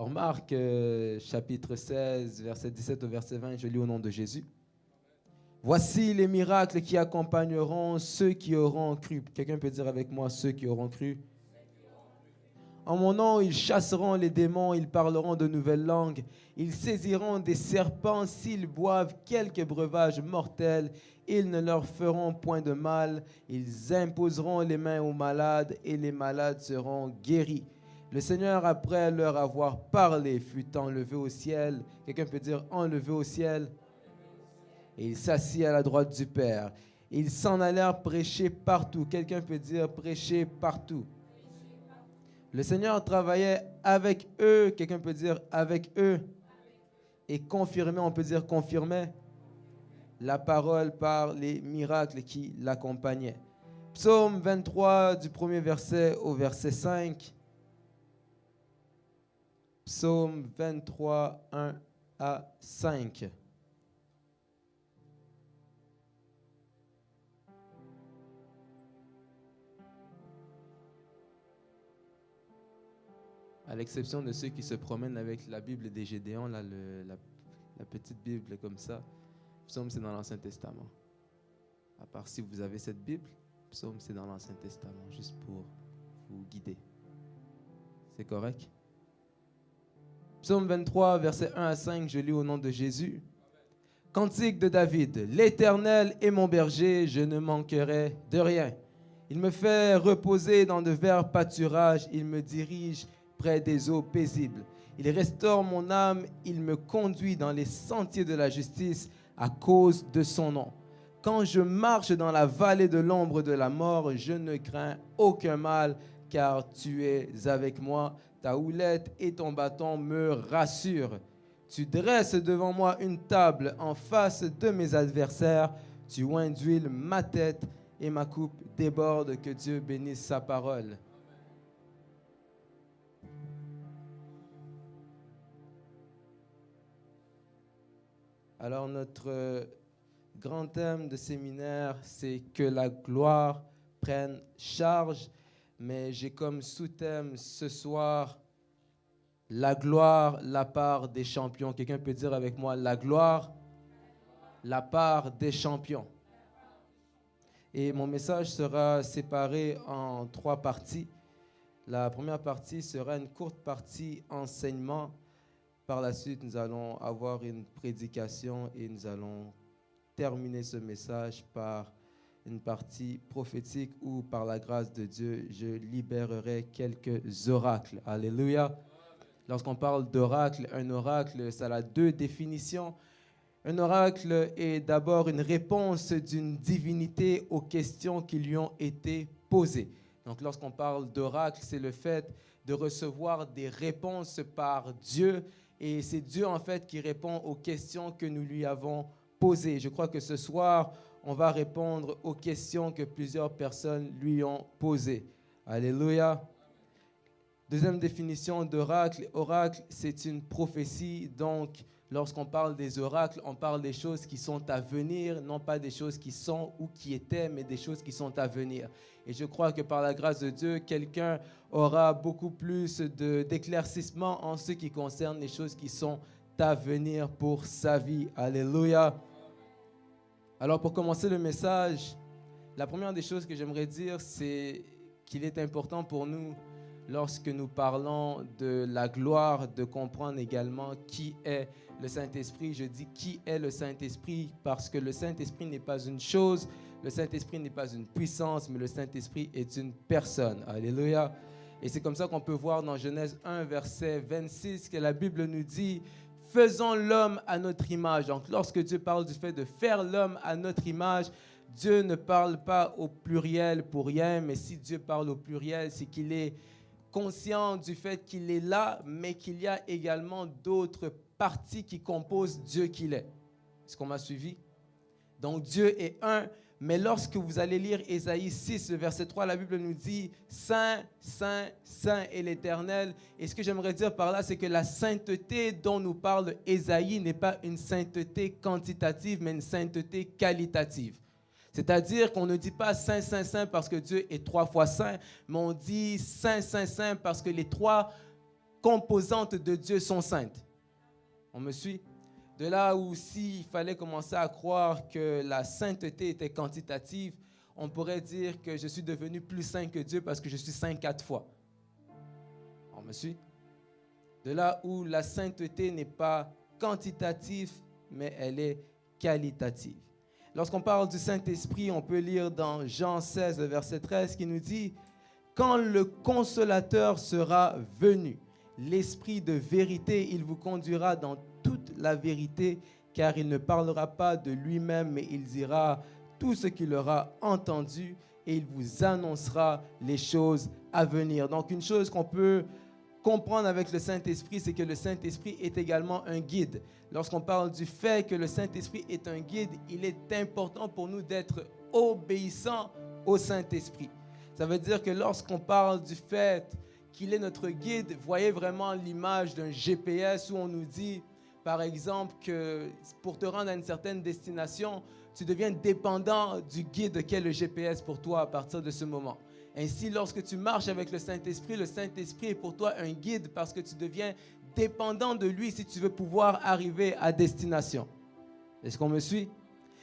Alors Marc, chapitre 16, verset 17 au verset 20, je lis au nom de Jésus. Voici les miracles qui accompagneront ceux qui auront cru. Quelqu'un peut dire avec moi ceux qui auront cru. En mon nom, ils chasseront les démons, ils parleront de nouvelles langues, ils saisiront des serpents, s'ils boivent quelque breuvage mortel, ils ne leur feront point de mal, ils imposeront les mains aux malades et les malades seront guéris. Le Seigneur, après leur avoir parlé, fut enlevé au ciel. Quelqu'un peut dire enlevé au ciel. Et il s'assit à la droite du Père. Ils s'en allèrent prêcher partout. Quelqu'un peut dire prêcher partout. Le Seigneur travaillait avec eux. Quelqu'un peut dire avec eux. Et confirmait, on peut dire confirmait la parole par les miracles qui l'accompagnaient. Psaume 23 du premier verset au verset 5. Psaume 23, 1 à 5. À l'exception de ceux qui se promènent avec la Bible des Gédéons, là, la petite Bible comme ça, Psaume c'est dans l'Ancien Testament. À part si vous avez cette Bible, Psaume c'est dans l'Ancien Testament, juste pour vous guider. C'est correct? Psaume 23, versets 1 à 5, je lis au nom de Jésus. Cantique de David. L'Éternel est mon berger, je ne manquerai de rien. Il me fait reposer dans de verts pâturages, il me dirige près des eaux paisibles. Il restaure mon âme, il me conduit dans les sentiers de la justice à cause de son nom. Quand je marche dans la vallée de l'ombre de la mort, je ne crains aucun mal, car tu es avec moi. Ta houlette et ton bâton me rassurent. Tu dresses devant moi une table en face de mes adversaires. Tu oins d'huile ma tête et ma coupe déborde. Que Dieu bénisse sa parole. Alors notre grand thème de séminaire, c'est que la gloire prenne charge. Mais j'ai comme sous-thème ce soir, la gloire, la part des champions. Quelqu'un peut dire avec moi, la gloire, la part des champions. Et mon message sera séparé en 3 parties. La première partie sera une courte partie enseignement. Par la suite, nous allons avoir une prédication et nous allons terminer ce message par une partie prophétique où, par la grâce de Dieu, je libérerai quelques oracles. Alléluia. Lorsqu'on parle d'oracle, un oracle, ça a 2 définitions. Un oracle est d'abord une réponse d'une divinité aux questions qui lui ont été posées. Donc, lorsqu'on parle d'oracle, c'est le fait de recevoir des réponses par Dieu. Et c'est Dieu, en fait, qui répond aux questions que nous lui avons posées. Je crois que ce soir, on va répondre aux questions que plusieurs personnes lui ont posées. Alléluia. Deuxième définition d'oracle. Oracle, c'est une prophétie. Donc, lorsqu'on parle des oracles, on parle des choses qui sont à venir, non pas des choses qui sont ou qui étaient, mais des choses qui sont à venir. Et je crois que par la grâce de Dieu, quelqu'un aura beaucoup plus d'éclaircissement en ce qui concerne les choses qui sont à venir pour sa vie. Alléluia. Alors, pour commencer le message, la première des choses que j'aimerais dire, c'est qu'il est important pour nous, lorsque nous parlons de la gloire, de comprendre également qui est le Saint-Esprit. Je dis qui est le Saint-Esprit parce que le Saint-Esprit n'est pas une chose, le Saint-Esprit n'est pas une puissance, mais le Saint-Esprit est une personne. Alléluia. Et c'est comme ça qu'on peut voir dans Genèse 1, verset 26, que la Bible nous dit « Faisons l'homme à notre image ». Donc, lorsque Dieu parle du fait de faire l'homme à notre image, Dieu ne parle pas au pluriel pour rien, mais si Dieu parle au pluriel, c'est qu'il est conscient du fait qu'il est là, mais qu'il y a également d'autres parties qui composent Dieu qu'il est. Est-ce qu'on m'a suivi? Donc, Dieu est un, mais lorsque vous allez lire Ésaïe 6, verset 3, la Bible nous dit « Saint, Saint, Saint est l'Éternel ». Et ce que j'aimerais dire par là, c'est que la sainteté dont nous parle Ésaïe n'est pas une sainteté quantitative, mais une sainteté qualitative. C'est-à-dire qu'on ne dit pas Saint, Saint, Saint parce que Dieu est 3 fois saint, mais on dit Saint, Saint, Saint parce que les 3 composantes de Dieu sont saintes. On me suit? De là où s'il fallait commencer à croire que la sainteté était quantitative, on pourrait dire que je suis devenu plus saint que Dieu parce que je suis saint 4 fois. On me suit? De là où la sainteté n'est pas quantitative, mais elle est qualitative. Lorsqu'on parle du Saint-Esprit, on peut lire dans Jean 16, le verset 13, qui nous dit « Quand le Consolateur sera venu, l'Esprit de vérité, il vous conduira dans toute la vérité, car il ne parlera pas de lui-même, mais il dira tout ce qu'il aura entendu et il vous annoncera les choses à venir. » Donc, une chose qu'on peut comprendre avec le Saint-Esprit, c'est que le Saint-Esprit est également un guide. Lorsqu'on parle du fait que le Saint-Esprit est un guide, il est important pour nous d'être obéissants au Saint-Esprit. Ça veut dire que lorsqu'on parle du fait qu'il est notre guide, voyez vraiment l'image d'un GPS où on nous dit, par exemple, que pour te rendre à une certaine destination, tu deviens dépendant du guide qu'est le GPS pour toi à partir de ce moment. Ainsi, lorsque tu marches avec le Saint-Esprit est pour toi un guide parce que tu deviens dépendant de lui si tu veux pouvoir arriver à destination. Est-ce qu'on me suit?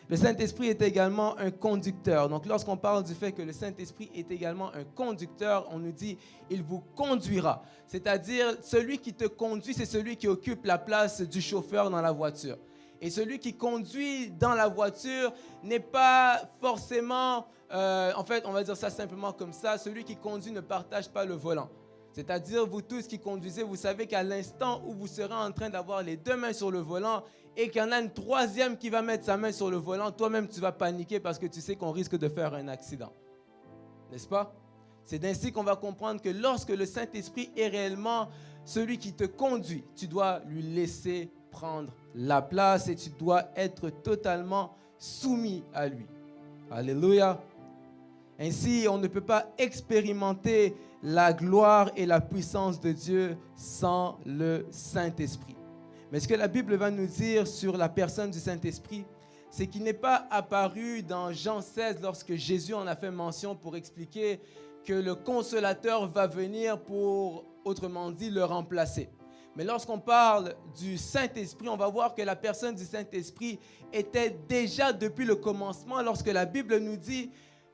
Le Saint-Esprit est également un conducteur. Donc, lorsqu'on parle du fait que le Saint-Esprit est également un conducteur, on nous dit « il vous conduira ». C'est-à-dire, celui qui te conduit, c'est celui qui occupe la place du chauffeur dans la voiture. Et celui qui conduit dans la voiture n'est pas forcément, en fait, on va dire ça simplement comme ça, celui qui conduit ne partage pas le volant. C'est-à-dire, vous tous qui conduisez, vous savez qu'à l'instant où vous serez en train d'avoir les deux mains sur le volant et qu'il y en a une troisième qui va mettre sa main sur le volant, toi-même, tu vas paniquer parce que tu sais qu'on risque de faire un accident. N'est-ce pas? C'est ainsi qu'on va comprendre que lorsque le Saint-Esprit est réellement celui qui te conduit, tu dois lui laisser prendre la place et tu dois être totalement soumis à lui. Alléluia. Ainsi, on ne peut pas expérimenter la gloire et la puissance de Dieu sans le Saint-Esprit. Mais ce que la Bible va nous dire sur la personne du Saint-Esprit, c'est qu'il n'est pas apparu dans Jean 16 lorsque Jésus en a fait mention pour expliquer que le Consolateur va venir pour, autrement dit, le remplacer. Mais lorsqu'on parle du Saint-Esprit, on va voir que la personne du Saint-Esprit était déjà depuis le commencement lorsque la Bible nous dit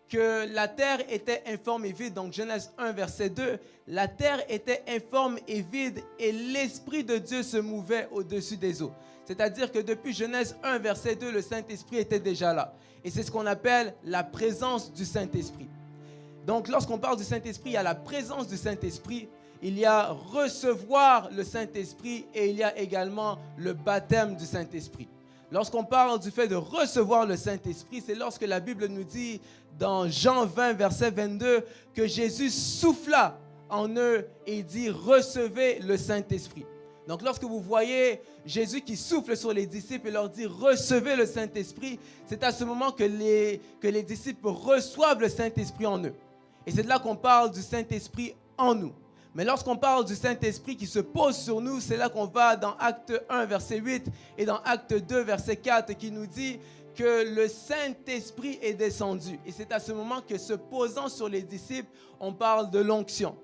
que la terre était informe et vide. Donc Genèse 1, verset 2, la terre était informe et vide et l'Esprit de Dieu se mouvait au-dessus des eaux. C'est-à-dire que depuis Genèse 1, verset 2, le Saint-Esprit était déjà là. Et c'est ce qu'on appelle la présence du Saint-Esprit. Donc lorsqu'on parle du Saint-Esprit, il y a la présence du Saint-Esprit, il y a recevoir le Saint-Esprit et il y a également le baptême du Saint-Esprit. Lorsqu'on parle du fait de recevoir le Saint-Esprit, c'est lorsque la Bible nous dit dans Jean 20, verset 22, que Jésus souffla en eux et dit « Recevez le Saint-Esprit ». Donc lorsque vous voyez Jésus qui souffle sur les disciples et leur dit « Recevez le Saint-Esprit », c'est à ce moment que les disciples reçoivent le Saint-Esprit en eux. Et c'est de là qu'on parle du Saint-Esprit en nous. Mais lorsqu'on parle du Saint-Esprit qui se pose sur nous, c'est là qu'on va dans Acte 1, verset 8 et dans Acte 2, verset 4 qui nous dit que le Saint-Esprit est descendu. Et c'est à ce moment que se posant sur les disciples, on parle de l'onction.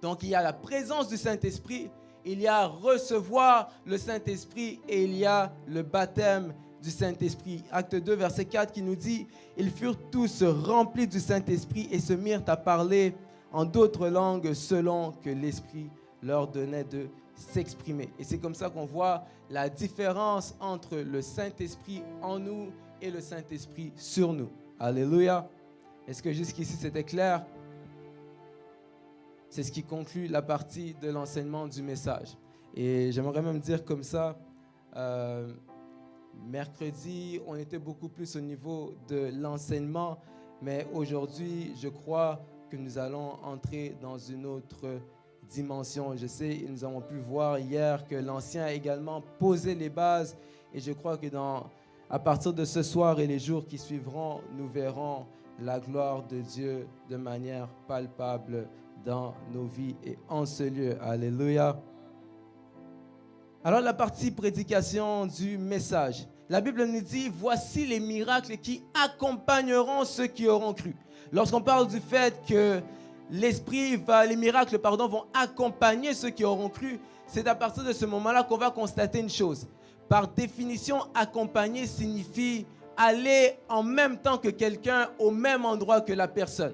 Donc il y a la présence du Saint-Esprit, il y a recevoir le Saint-Esprit et il y a le baptême du Saint-Esprit. Acte 2, verset 4 qui nous dit « Ils furent tous remplis du Saint-Esprit et se mirent à parler en d'autres langues selon que l'Esprit leur donnait de s'exprimer. » Et c'est comme ça qu'on voit la différence entre le Saint-Esprit en nous et le Saint-Esprit sur nous. Alléluia. Est-ce que jusqu'ici c'était clair? C'est ce qui conclut la partie de l'enseignement du message. Et j'aimerais même dire comme ça, mercredi, on était beaucoup plus au niveau de l'enseignement, mais aujourd'hui, je crois que nous allons entrer dans une autre dimension. Je sais, nous avons pu voir hier que l'Ancien a également posé les bases et je crois que à partir de ce soir et les jours qui suivront, nous verrons la gloire de Dieu de manière palpable dans nos vies et en ce lieu. Alléluia. Alors la partie prédication du message. La Bible nous dit, voici les miracles qui accompagneront ceux qui auront cru. Lorsqu'on parle du fait que les miracles vont accompagner ceux qui auront cru, c'est à partir de ce moment-là qu'on va constater une chose. Par définition, accompagner signifie aller en même temps que quelqu'un au même endroit que la personne.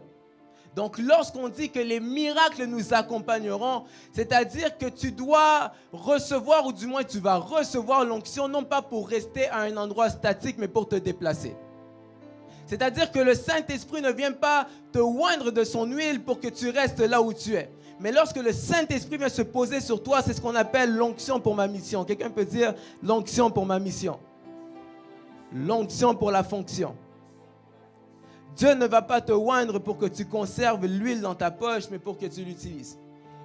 Donc, lorsqu'on dit que les miracles nous accompagneront, c'est-à-dire que tu dois recevoir, ou du moins tu vas recevoir l'onction, non pas pour rester à un endroit statique, mais pour te déplacer. C'est-à-dire que le Saint-Esprit ne vient pas te oindre de son huile pour que tu restes là où tu es. Mais lorsque le Saint-Esprit vient se poser sur toi, c'est ce qu'on appelle l'onction pour ma mission. Quelqu'un peut dire l'onction pour ma mission. L'onction pour la fonction. Dieu ne va pas te oindre pour que tu conserves l'huile dans ta poche, mais pour que tu l'utilises.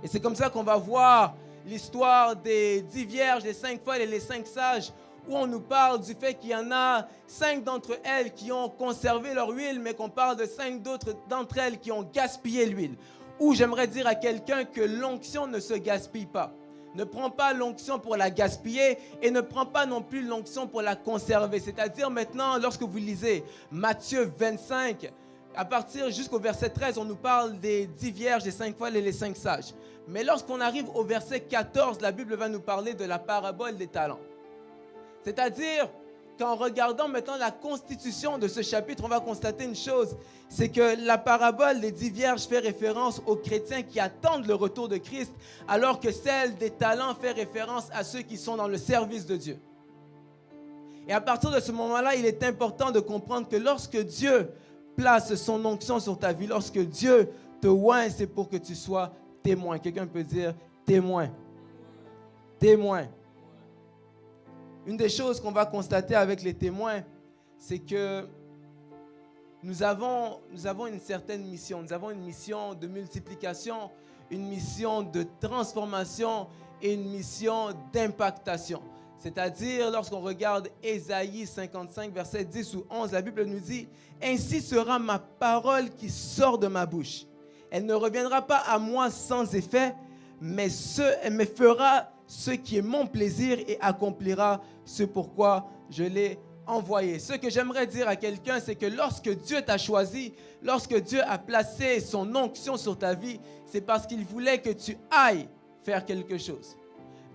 Et c'est comme ça qu'on va voir l'histoire des 10 vierges, les 5 folles et les 5 sages, où on nous parle du fait qu'il y en a 5 d'entre elles qui ont conservé leur huile, mais qu'on parle de 5 d'autres d'entre elles qui ont gaspillé l'huile. Ou j'aimerais dire à quelqu'un que l'onction ne se gaspille pas. Ne prends pas l'onction pour la gaspiller et ne prends pas non plus l'onction pour la conserver. C'est-à-dire maintenant, lorsque vous lisez Matthieu 25, à partir jusqu'au verset 13, on nous parle des 10 vierges, des 5 folles et les 5 sages. Mais lorsqu'on arrive au verset 14, la Bible va nous parler de la parabole des talents. C'est-à-dire qu'en regardant maintenant la constitution de ce chapitre, on va constater une chose, c'est que la parabole des 10 vierges fait référence aux chrétiens qui attendent le retour de Christ, alors que celle des talents fait référence à ceux qui sont dans le service de Dieu. Et à partir de ce moment-là, il est important de comprendre que lorsque Dieu place son onction sur ta vie, lorsque Dieu te oint, c'est pour que tu sois témoin. Quelqu'un peut dire témoin. Témoin. Une des choses qu'on va constater avec les témoins, c'est que nous avons une certaine mission. Nous avons une mission de multiplication, une mission de transformation et une mission d'impactation. C'est-à-dire, lorsqu'on regarde Ésaïe 55, versets 10 ou 11, la Bible nous dit « Ainsi sera ma parole qui sort de ma bouche. Elle ne reviendra pas à moi sans effet, mais elle me fera ce qui est mon plaisir et accomplira ce pourquoi je l'ai envoyé. » Ce que j'aimerais dire à quelqu'un, c'est que lorsque Dieu t'a choisi, lorsque Dieu a placé son onction sur ta vie, c'est parce qu'il voulait que tu ailles faire quelque chose.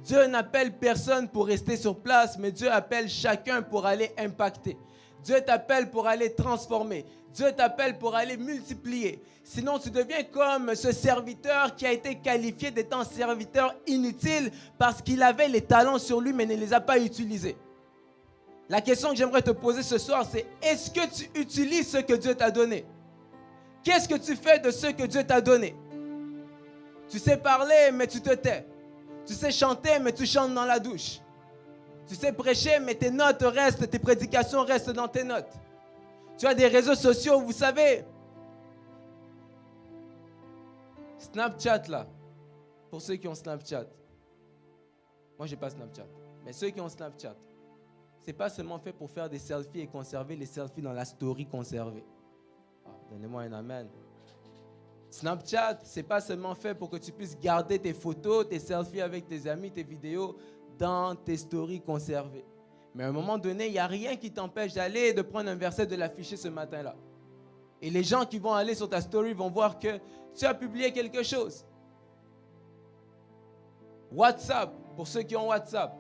Dieu n'appelle personne pour rester sur place, mais Dieu appelle chacun pour aller impacter. Dieu t'appelle pour aller transformer. Dieu t'appelle pour aller multiplier. Sinon, tu deviens comme ce serviteur qui a été qualifié d'être un serviteur inutile parce qu'il avait les talents sur lui, mais ne les a pas utilisés. La question que j'aimerais te poser ce soir, c'est est-ce que tu utilises ce que Dieu t'a donné? Qu'est-ce que tu fais de ce que Dieu t'a donné? Tu sais parler, mais tu te tais. Tu sais chanter, mais tu chantes dans la douche. Tu sais prêcher, mais tes notes restent, tes prédications restent dans tes notes. Tu as des réseaux sociaux, vous savez. Snapchat, là. Pour ceux qui ont Snapchat. Moi, je n'ai pas Snapchat. Mais ceux qui ont Snapchat, ce n'est pas seulement fait pour faire des selfies et conserver les selfies dans la story conservée. Ah, donnez-moi un amen. Snapchat, ce n'est pas seulement fait pour que tu puisses garder tes photos, tes selfies avec tes amis, tes vidéos dans tes stories conservées. Mais à un moment donné, il n'y a rien qui t'empêche d'aller et de prendre un verset, de l'afficher ce matin-là. Et les gens qui vont aller sur ta story vont voir que tu as publié quelque chose. WhatsApp, pour ceux qui ont WhatsApp.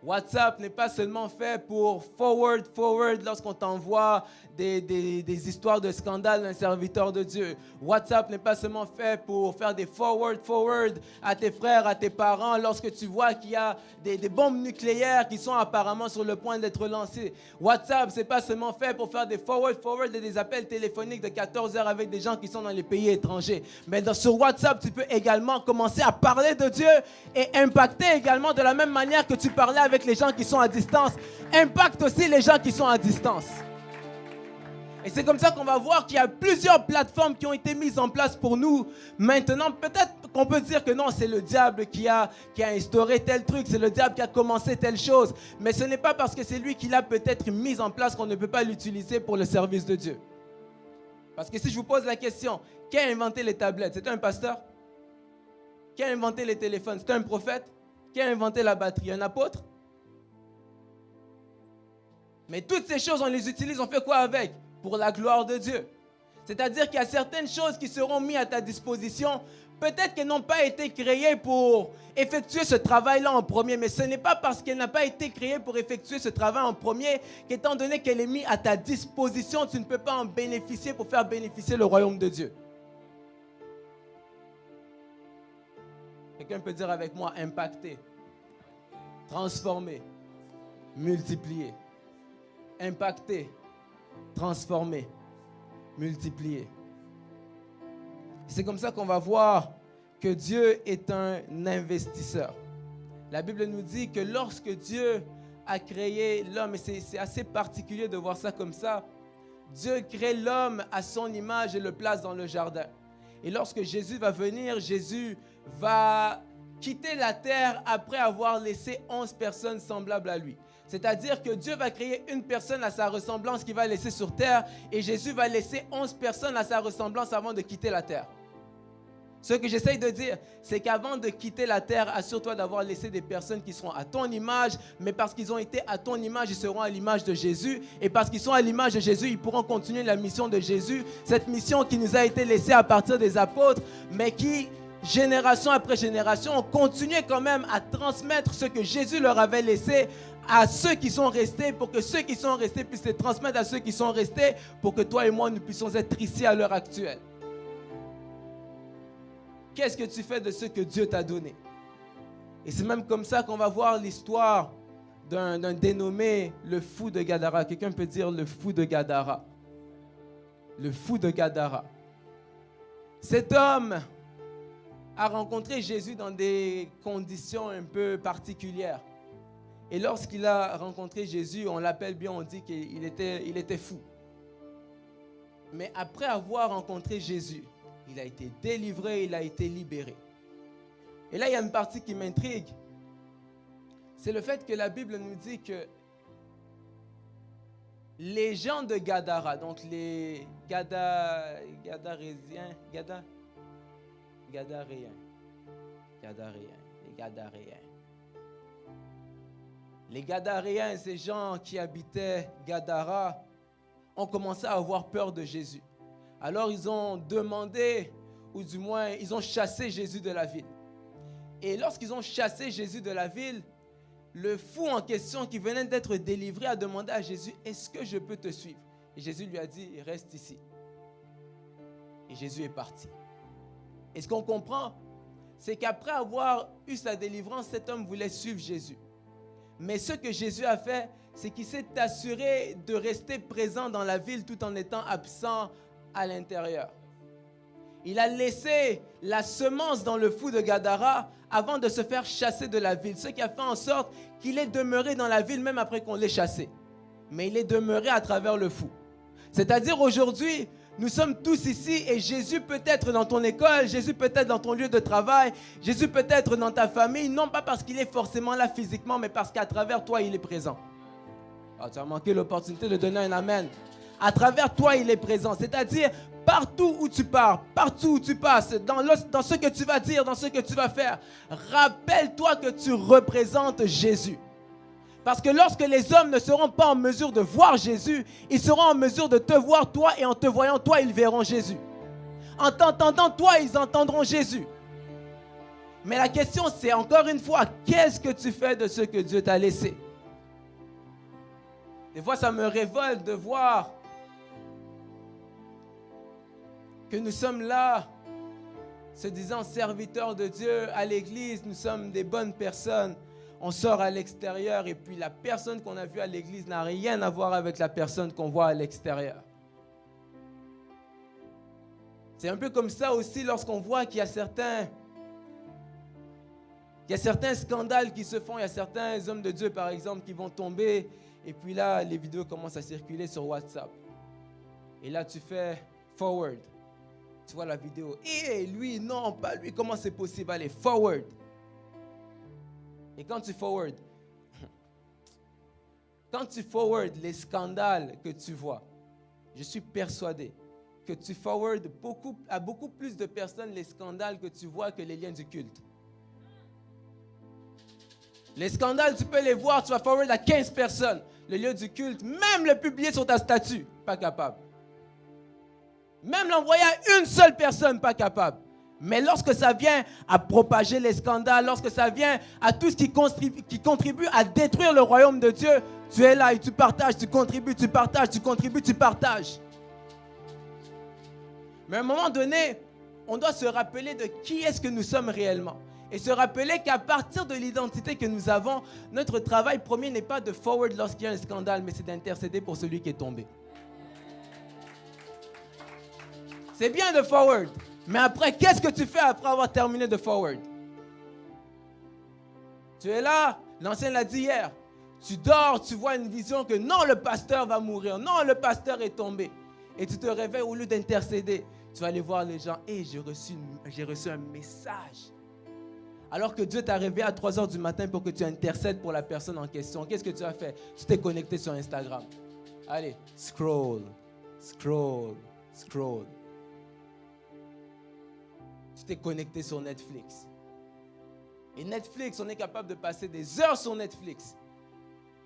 WhatsApp n'est pas seulement fait pour forward lorsqu'on t'envoie des histoires de scandale d'un serviteur de Dieu. WhatsApp n'est pas seulement fait pour faire des forward à tes frères, à tes parents lorsque tu vois qu'il y a des bombes nucléaires qui sont apparemment sur le point d'être lancées. WhatsApp, c'est pas seulement fait pour faire des forward et des appels téléphoniques de 14 heures avec des gens qui sont dans les pays étrangers. Mais sur WhatsApp, tu peux également commencer à parler de Dieu et impacter également de la même manière que tu parlais avec les gens qui sont à distance. Impacte aussi les gens qui sont à distance. Et c'est comme ça qu'on va voir qu'il y a plusieurs plateformes qui ont été mises en place pour nous. Maintenant, peut-être qu'on peut dire que non, c'est le diable qui a instauré tel truc, c'est le diable qui a commencé telle chose. Mais ce n'est pas parce que c'est lui qui l'a peut-être mis en place qu'on ne peut pas l'utiliser pour le service de Dieu. Parce que si je vous pose la question, qui a inventé les tablettes? C'était un pasteur? Qui a inventé les téléphones? C'était un prophète? Qui a inventé la batterie? Un apôtre? Mais toutes ces choses, on les utilise, on fait quoi avec? Pour la gloire de Dieu. C'est-à-dire qu'il y a certaines choses qui seront mises à ta disposition. Peut-être qu'elles n'ont pas été créées pour effectuer ce travail-là en premier, mais ce n'est pas parce qu'elle n'a pas été créée pour effectuer ce travail en premier qu'étant donné qu'elle est mise à ta disposition, tu ne peux pas en bénéficier pour faire bénéficier le royaume de Dieu. Quelqu'un peut dire avec moi, impacter, transformer, multiplier. Impacter, transformer, multiplier. C'est comme ça qu'on va voir que Dieu est un investisseur. La Bible nous dit que lorsque Dieu a créé l'homme, et c'est assez particulier de voir ça comme ça, Dieu crée l'homme à son image et le place dans le jardin. Et lorsque Jésus va venir, Jésus va quitter la terre après avoir laissé 11 personnes semblables à lui. C'est-à-dire que Dieu va créer une personne à sa ressemblance qu'il va laisser sur terre et Jésus va laisser 11 personnes à sa ressemblance avant de quitter la terre. Ce que j'essaye de dire, c'est qu'avant de quitter la terre, assure-toi d'avoir laissé des personnes qui seront à ton image, mais parce qu'ils ont été à ton image, ils seront à l'image de Jésus. Et parce qu'ils sont à l'image de Jésus, ils pourront continuer la mission de Jésus, cette mission qui nous a été laissée à partir des apôtres, mais qui, génération après génération, ont continué quand même à transmettre ce que Jésus leur avait laissé à ceux qui sont restés, pour que ceux qui sont restés puissent les transmettre à ceux qui sont restés, pour que toi et moi, nous puissions être ici à l'heure actuelle. Qu'est-ce que tu fais de ce que Dieu t'a donné? Et c'est même comme ça qu'on va voir l'histoire d'un dénommé le fou de Gadara. Quelqu'un peut dire le fou de Gadara. Le fou de Gadara. Cet homme a rencontré Jésus dans des conditions un peu particulières. Et lorsqu'il a rencontré Jésus, on l'appelle bien, on dit qu'il était fou. Mais après avoir rencontré Jésus, il a été délivré, il a été libéré. Et là, il y a une partie qui m'intrigue. C'est le fait que la Bible nous dit que les gens de Gadara, donc les Gadaréens, les Gadaréens, ces gens qui habitaient Gadara, ont commencé à avoir peur de Jésus. Alors ils ont demandé, ou du moins ils ont chassé Jésus de la ville. Et lorsqu'ils ont chassé Jésus de la ville, le fou en question qui venait d'être délivré a demandé à Jésus, est-ce que je peux te suivre? Et Jésus lui a dit, reste ici. Et Jésus est parti. Et ce qu'on comprend, c'est qu'après avoir eu sa délivrance, cet homme voulait suivre Jésus. Mais ce que Jésus a fait, c'est qu'il s'est assuré de rester présent dans la ville tout en étant absent à l'intérieur. Il a laissé la semence dans le fou de Gadara avant de se faire chasser de la ville. Ce qui a fait en sorte qu'il est demeuré dans la ville même après qu'on l'ait chassé. Mais il est demeuré à travers le fou. C'est-à-dire aujourd'hui, nous sommes tous ici et Jésus peut être dans ton école, Jésus peut être dans ton lieu de travail, Jésus peut être dans ta famille, non pas parce qu'il est forcément là physiquement, mais parce qu'à travers toi, il est présent. Ah, tu as manqué l'opportunité de donner un amen. À travers toi, il est présent. C'est-à-dire, partout où tu pars, partout où tu passes, dans ce que tu vas dire, dans ce que tu vas faire, rappelle-toi que tu représentes Jésus. Parce que lorsque les hommes ne seront pas en mesure de voir Jésus, ils seront en mesure de te voir toi et en te voyant toi, ils verront Jésus. En t'entendant toi, ils entendront Jésus. Mais la question c'est encore une fois, qu'est-ce que tu fais de ce que Dieu t'a laissé? Des fois, ça me révolte de voir que nous sommes là, se disant serviteurs de Dieu à l'église, nous sommes des bonnes personnes. On sort à l'extérieur et puis la personne qu'on a vue à l'église n'a rien à voir avec la personne qu'on voit à l'extérieur. C'est un peu comme ça aussi lorsqu'on voit qu'il y a certains scandales qui se font, il y a certains hommes de Dieu par exemple qui vont tomber et puis là les vidéos commencent à circuler sur WhatsApp. Et là tu fais forward. Tu vois la vidéo. Et lui, non, pas lui. Comment c'est possible? Allez, forward. Et quand tu forward les scandales que tu vois, je suis persuadé que tu forward à beaucoup plus de personnes les scandales que tu vois que les liens du culte. Les scandales, tu peux les voir, tu vas forward à 15 personnes. Le lieu du culte, même le publier sur ta statue, pas capable. Même l'envoyer à une seule personne, pas capable. Mais lorsque ça vient à propager les scandales, lorsque ça vient à tout ce qui contribue à détruire le royaume de Dieu, tu es là et tu partages, tu contribues, tu partages, tu contribues, tu partages. Mais à un moment donné, on doit se rappeler de qui est-ce que nous sommes réellement. Et se rappeler qu'à partir de l'identité que nous avons, notre travail premier n'est pas de forward lorsqu'il y a un scandale, mais c'est d'intercéder pour celui qui est tombé. C'est bien de forward, mais après, qu'est-ce que tu fais après avoir terminé de forward? Tu es là, l'ancien l'a dit hier, tu dors, tu vois une vision que non, le pasteur va mourir, non, le pasteur est tombé. Et tu te réveilles, au lieu d'intercéder, tu vas aller voir les gens, et j'ai reçu un message. Alors que Dieu t'a réveillé à 3 heures du matin pour que tu intercèdes pour la personne en question. Qu'est-ce que tu as fait? Tu t'es connecté sur Instagram. Allez, scroll, scroll, scroll. Tu t'es connecté sur Netflix. Et Netflix, on est capable de passer des heures sur Netflix.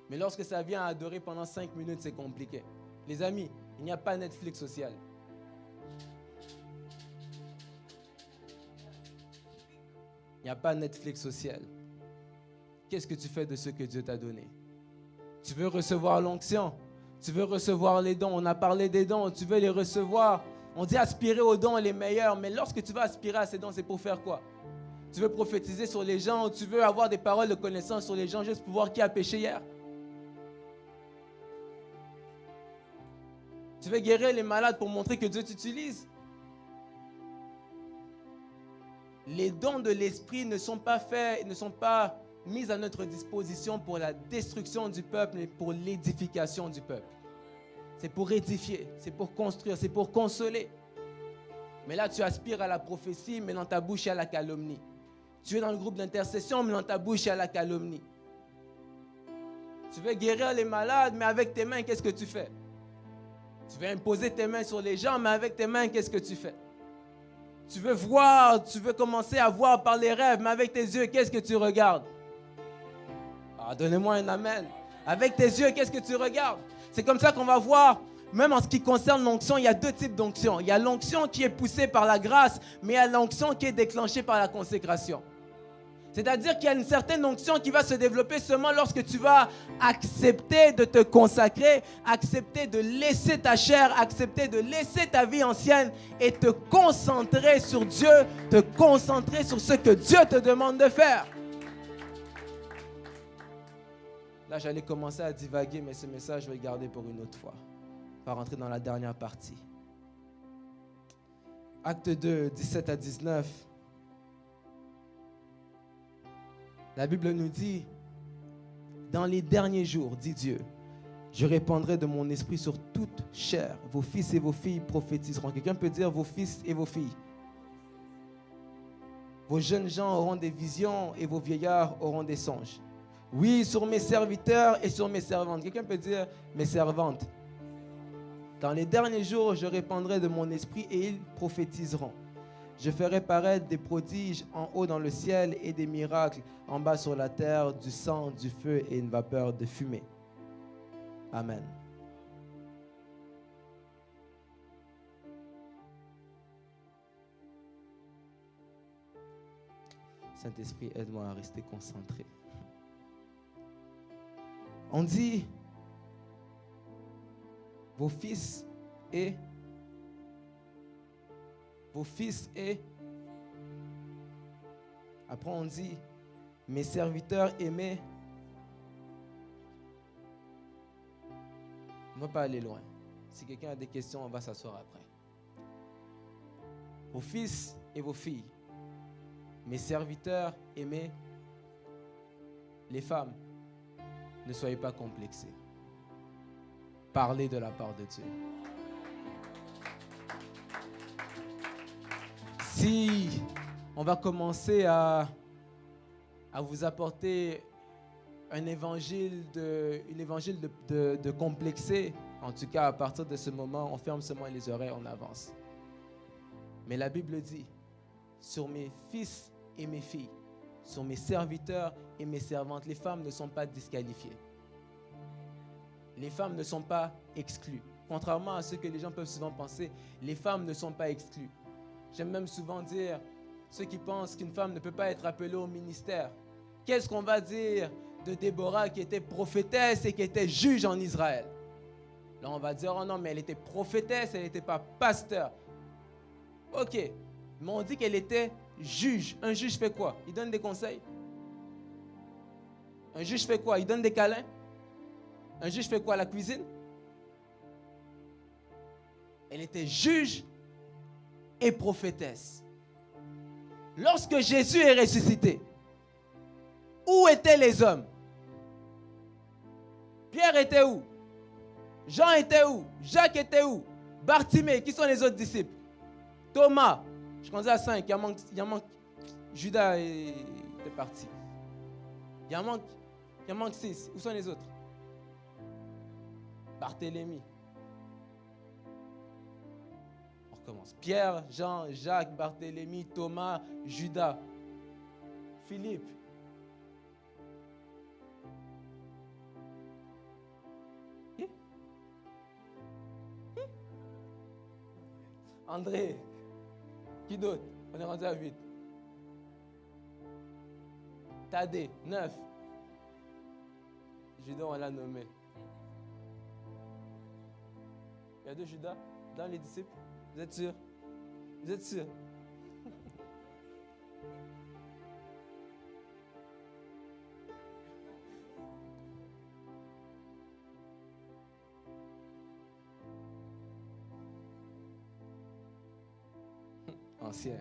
Mais lorsque ça vient à adorer pendant 5 minutes, c'est compliqué. Les amis, il n'y a pas Netflix social. Il n'y a pas Netflix social. Qu'est-ce que tu fais de ce que Dieu t'a donné? Tu veux recevoir l'onction. Tu veux recevoir les dons. On a parlé des dons. Tu veux les recevoir. On dit aspirer aux dons les meilleurs. Mais lorsque tu vas aspirer à ces dons, c'est pour faire quoi? Tu veux prophétiser sur les gens ou tu veux avoir des paroles de connaissance sur les gens juste pour voir qui a péché hier? Tu veux guérir les malades pour montrer que Dieu t'utilise? Les dons de l'esprit ne sont pas mis à notre disposition pour la destruction du peuple, mais pour l'édification du peuple. C'est pour édifier, c'est pour construire, c'est pour consoler. Mais là, tu aspires à la prophétie, mais dans ta bouche, il y a la calomnie. Tu es dans le groupe d'intercession, mais dans ta bouche, il y a la calomnie. Tu veux guérir les malades, mais avec tes mains, qu'est-ce que tu fais? Tu veux imposer tes mains sur les gens, mais avec tes mains, qu'est-ce que tu fais? Tu veux voir, tu veux commencer à voir par les rêves, mais avec tes yeux, qu'est-ce que tu regardes? Ah, donnez-moi un amen. Avec tes yeux, qu'est-ce que tu regardes? C'est comme ça qu'on va voir, même en ce qui concerne l'onction, il y a 2 types d'onction. Il y a l'onction qui est poussée par la grâce, mais il y a l'onction qui est déclenchée par la consécration. C'est-à-dire qu'il y a une certaine onction qui va se développer seulement lorsque tu vas accepter de te consacrer, accepter de laisser ta chair, accepter de laisser ta vie ancienne et te concentrer sur Dieu, te concentrer sur ce que Dieu te demande de faire. Là, j'allais commencer à divaguer, mais ce message, je vais le garder pour une autre fois. On va rentrer dans la dernière partie. Acte 2, 17 à 19. La Bible nous dit, dans les derniers jours, dit Dieu, je répandrai de mon esprit sur toute chair. Vos fils et vos filles prophétiseront. Quelqu'un peut dire vos fils et vos filles. Vos jeunes gens auront des visions et vos vieillards auront des songes. Oui, sur mes serviteurs et sur mes servantes. Quelqu'un peut dire mes servantes. Dans les derniers jours, je répandrai de mon esprit et ils prophétiseront. Je ferai paraître des prodiges en haut dans le ciel et des miracles en bas sur la terre, du sang, du feu et une vapeur de fumée. Amen. Saint-Esprit, aide-moi à rester concentré. On dit, vos fils et après on dit, mes serviteurs aimés. On ne va pas aller loin. Si quelqu'un a des questions, on va s'asseoir après. Vos fils et vos filles, mes serviteurs aimés, les femmes, ne soyez pas complexés. Parlez de la part de Dieu. Si on va commencer à vous apporter un évangile de complexé, en tout cas à partir de ce moment, on ferme seulement les oreilles, on avance. Mais la Bible dit, sur mes fils et mes filles, sur mes serviteurs et mes servantes, les femmes ne sont pas disqualifiées. Les femmes ne sont pas exclues. contrairement à ce que les gens peuvent souvent penser, les femmes ne sont pas exclues. J'aime même souvent dire, ceux qui pensent qu'une femme ne peut pas être appelée au ministère, qu'est-ce qu'on va dire de Déborah qui était prophétesse et qui était juge en Israël? Là, on va dire, oh non, mais elle était prophétesse, elle n'était pas pasteur. Ok, mais on dit qu'elle était juge. Un juge fait quoi? Il donne des conseils. Un juge fait quoi? Il donne des câlins. Un juge fait quoi à la cuisine? Elle était juge et prophétesse. Lorsque Jésus est ressuscité, où étaient les hommes? Pierre était où? Jean était où? Jacques était où? Bartimée, qui sont les autres disciples? Thomas, je conduis à 5, il en manque. Judas est parti. Il en manque 6. Où sont les autres? Barthélemy. On recommence. Pierre, Jean, Jacques, Barthélemy, Thomas, Judas, Philippe. André. Qui d'autre? On est rendu à 8. Thaddée, 9. Judas, on l'a nommé. Il y a 2 Judas dans les disciples. Vous êtes sûrs? Vous êtes sûrs? Ancien.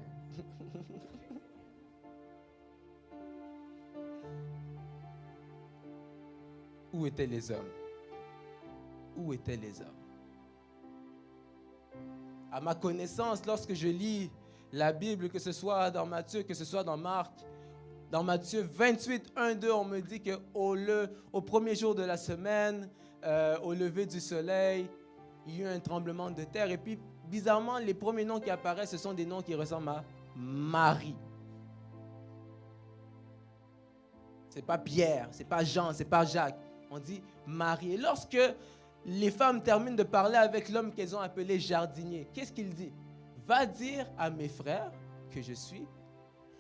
Où étaient les hommes? Où étaient les hommes? À ma connaissance, lorsque je lis la Bible, que ce soit dans Matthieu, que ce soit dans Marc, dans Matthieu 28, 1, 2, on me dit qu'au premier jour de la semaine, au lever du soleil, il y a eu un tremblement de terre. Et puis, bizarrement, les premiers noms qui apparaissent, ce sont des noms qui ressemblent à Marie. Ce n'est pas Pierre, ce n'est pas Jean, ce n'est pas Jacques. On dit Marie. Et lorsque les femmes terminent de parler avec l'homme qu'elles ont appelé jardinier, qu'est-ce qu'il dit? Va dire à mes frères que je suis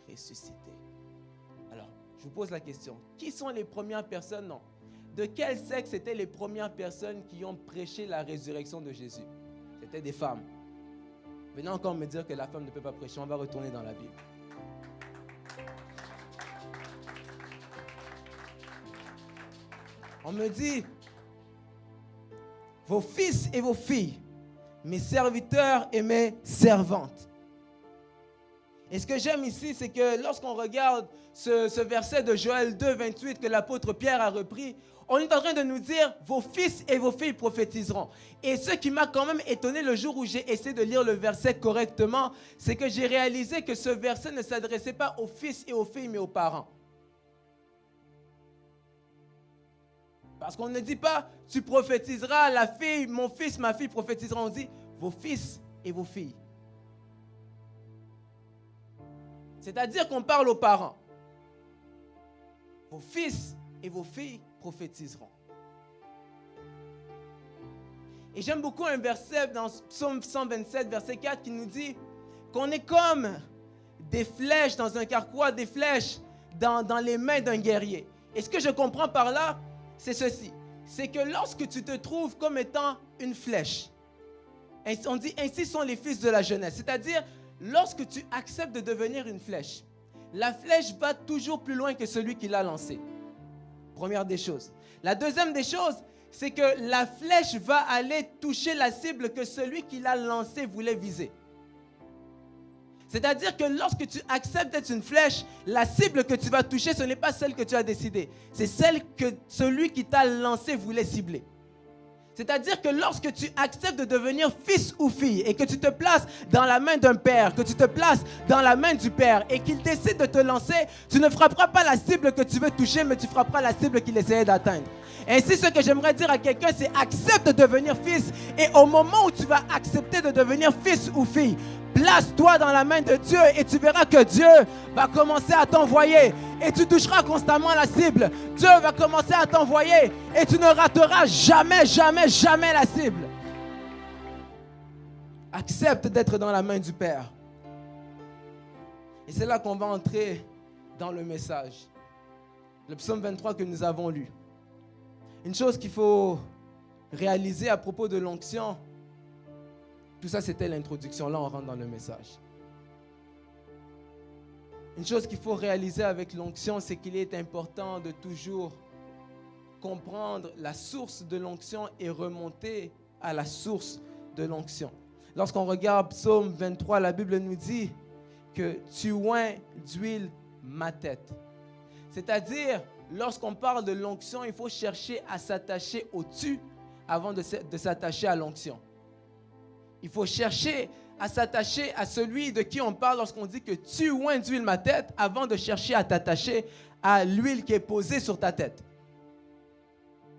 ressuscité. Alors, je vous pose la question. Qui sont les premières personnes? Non. De quel sexe étaient les premières personnes qui ont prêché la résurrection de Jésus? C'était des femmes. Venez encore me dire que la femme ne peut pas prêcher. On va retourner dans la Bible. On me dit, vos fils et vos filles, mes serviteurs et mes servantes. Et ce que j'aime ici, c'est que lorsqu'on regarde ce verset de Joël 2, 28 que l'apôtre Pierre a repris, on est en train de nous dire, vos fils et vos filles prophétiseront. Et ce qui m'a quand même étonné le jour où j'ai essayé de lire le verset correctement, c'est que j'ai réalisé que ce verset ne s'adressait pas aux fils et aux filles, mais aux parents. Parce qu'on ne dit pas, tu prophétiseras, la fille, mon fils, ma fille prophétiseront. On dit, vos fils et vos filles. C'est-à-dire qu'on parle aux parents. Vos fils et vos filles prophétiseront. Et j'aime beaucoup un verset dans Psaume 127, verset 4, qui nous dit qu'on est comme des flèches dans un carquois, des flèches dans les mains d'un guerrier. Et ce que je comprends par là, c'est ceci. C'est que lorsque tu te trouves comme étant une flèche, on dit ainsi sont les fils de la jeunesse. C'est-à-dire, lorsque tu acceptes de devenir une flèche, la flèche va toujours plus loin que celui qui l'a lancée. Première des choses. La deuxième des choses, c'est que la flèche va aller toucher la cible que celui qui l'a lancée voulait viser. C'est-à-dire que lorsque tu acceptes d'être une flèche, la cible que tu vas toucher, ce n'est pas celle que tu as décidée. C'est celle que celui qui t'a lancé voulait cibler. C'est-à-dire que lorsque tu acceptes de devenir fils ou fille et que tu te places dans la main d'un père, que tu te places dans la main du père et qu'il décide de te lancer, tu ne frapperas pas la cible que tu veux toucher, mais tu frapperas la cible qu'il essayait d'atteindre. Ainsi, ce que j'aimerais dire à quelqu'un, c'est accepte de devenir fils et au moment où tu vas accepter de devenir fils ou fille, place-toi dans la main de Dieu et tu verras que Dieu va commencer à t'envoyer et tu toucheras constamment la cible. Dieu va commencer à t'envoyer et tu ne rateras jamais, jamais, jamais la cible. accepte d'être dans la main du Père. Et c'est là qu'on va entrer dans le message. Le psaume 23 que nous avons lu. Une chose qu'il faut réaliser à propos de l'onction, tout ça c'était l'introduction, là on rentre dans le message. Une chose qu'il faut réaliser avec l'onction, c'est qu'il est important de toujours comprendre la source de l'onction et remonter à la source de l'onction. Lorsqu'on regarde Psaume 23, la Bible nous dit que tu oins d'huile ma tête. C'est-à-dire, lorsqu'on parle de l'onction, il faut chercher à s'attacher au tu avant de s'attacher à l'onction. Il faut chercher à s'attacher à celui de qui on parle lorsqu'on dit que tu oins d'huile ma tête avant de chercher à t'attacher à l'huile qui est posée sur ta tête.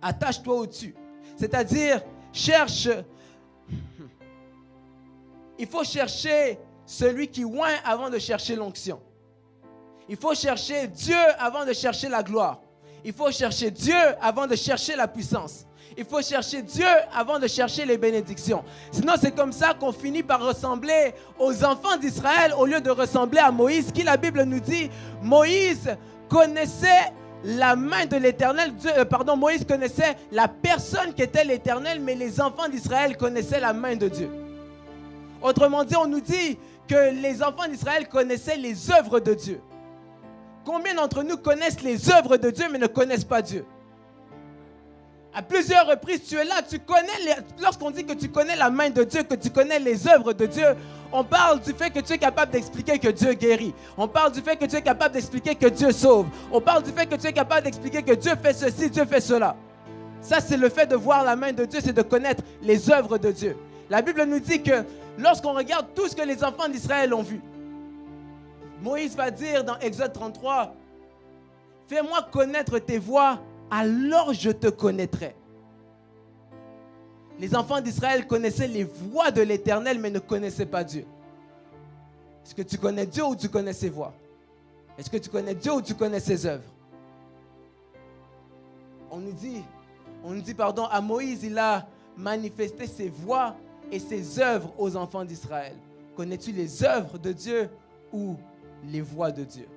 Attache-toi au-dessus. C'est-à-dire, il faut chercher celui qui oint avant de chercher l'onction. Il faut chercher Dieu avant de chercher la gloire. Il faut chercher Dieu avant de chercher la puissance. Il faut chercher Dieu avant de chercher les bénédictions. Sinon, c'est comme ça qu'on finit par ressembler aux enfants d'Israël au lieu de ressembler à Moïse, qui la Bible nous dit, Moïse connaissait la main de l'Éternel. Moïse connaissait la personne qui était l'Éternel, mais les enfants d'Israël connaissaient la main de Dieu. Autrement dit, on nous dit que les enfants d'Israël connaissaient les œuvres de Dieu. Combien d'entre nous connaissent les œuvres de Dieu mais ne connaissent pas Dieu? À plusieurs reprises, tu es là, tu connais, lorsqu'on dit que tu connais la main de Dieu, que tu connais les œuvres de Dieu, on parle du fait que tu es capable d'expliquer que Dieu guérit. On parle du fait que tu es capable d'expliquer que Dieu sauve. On parle du fait que tu es capable d'expliquer que Dieu fait ceci, Dieu fait cela. Ça, c'est le fait de voir la main de Dieu, c'est de connaître les œuvres de Dieu. La Bible nous dit que lorsqu'on regarde tout ce que les enfants d'Israël ont vu, Moïse va dire dans Exode 33, « Fais-moi connaître tes voies, alors je te connaîtrai. » Les enfants d'Israël connaissaient les voies de l'Éternel, mais ne connaissaient pas Dieu. Est-ce que tu connais Dieu ou tu connais ses voies? Est-ce que tu connais Dieu ou tu connais ses œuvres? On nous dit, à Moïse, il a manifesté ses voies et ses œuvres aux enfants d'Israël. Connais-tu les œuvres de Dieu ou les voies de Dieu?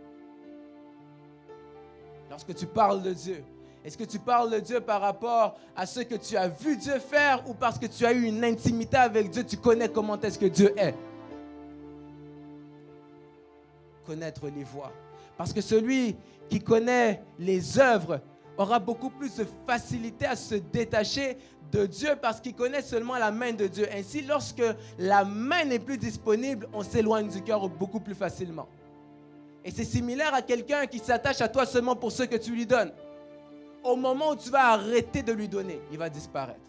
Lorsque tu parles de Dieu, est-ce que tu parles de Dieu par rapport à ce que tu as vu Dieu faire ou parce que tu as eu une intimité avec Dieu, tu connais comment est-ce que Dieu est? Connaître les voies. Parce que celui qui connaît les œuvres aura beaucoup plus de facilité à se détacher de Dieu parce qu'il connaît seulement la main de Dieu. Ainsi, lorsque la main n'est plus disponible, on s'éloigne du cœur beaucoup plus facilement. Et c'est similaire à quelqu'un qui s'attache à toi seulement pour ce que tu lui donnes. Au moment où tu vas arrêter de lui donner, il va disparaître.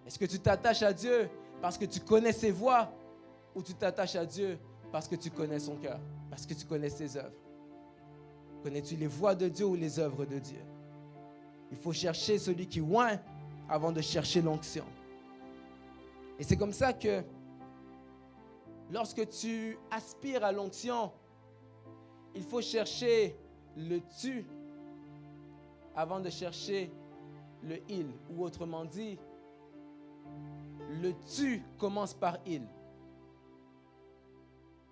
Est-ce que tu t'attaches à Dieu parce que tu connais ses voies ou tu t'attaches à Dieu parce que tu connais son cœur, parce que tu connais ses œuvres? Connais-tu les voies de Dieu ou les œuvres de Dieu? Il faut chercher celui qui oint avant de chercher l'onction. Et c'est comme ça que lorsque tu aspires à l'onction, il faut chercher le tu avant de chercher le il. Ou autrement dit, le tu commence par il.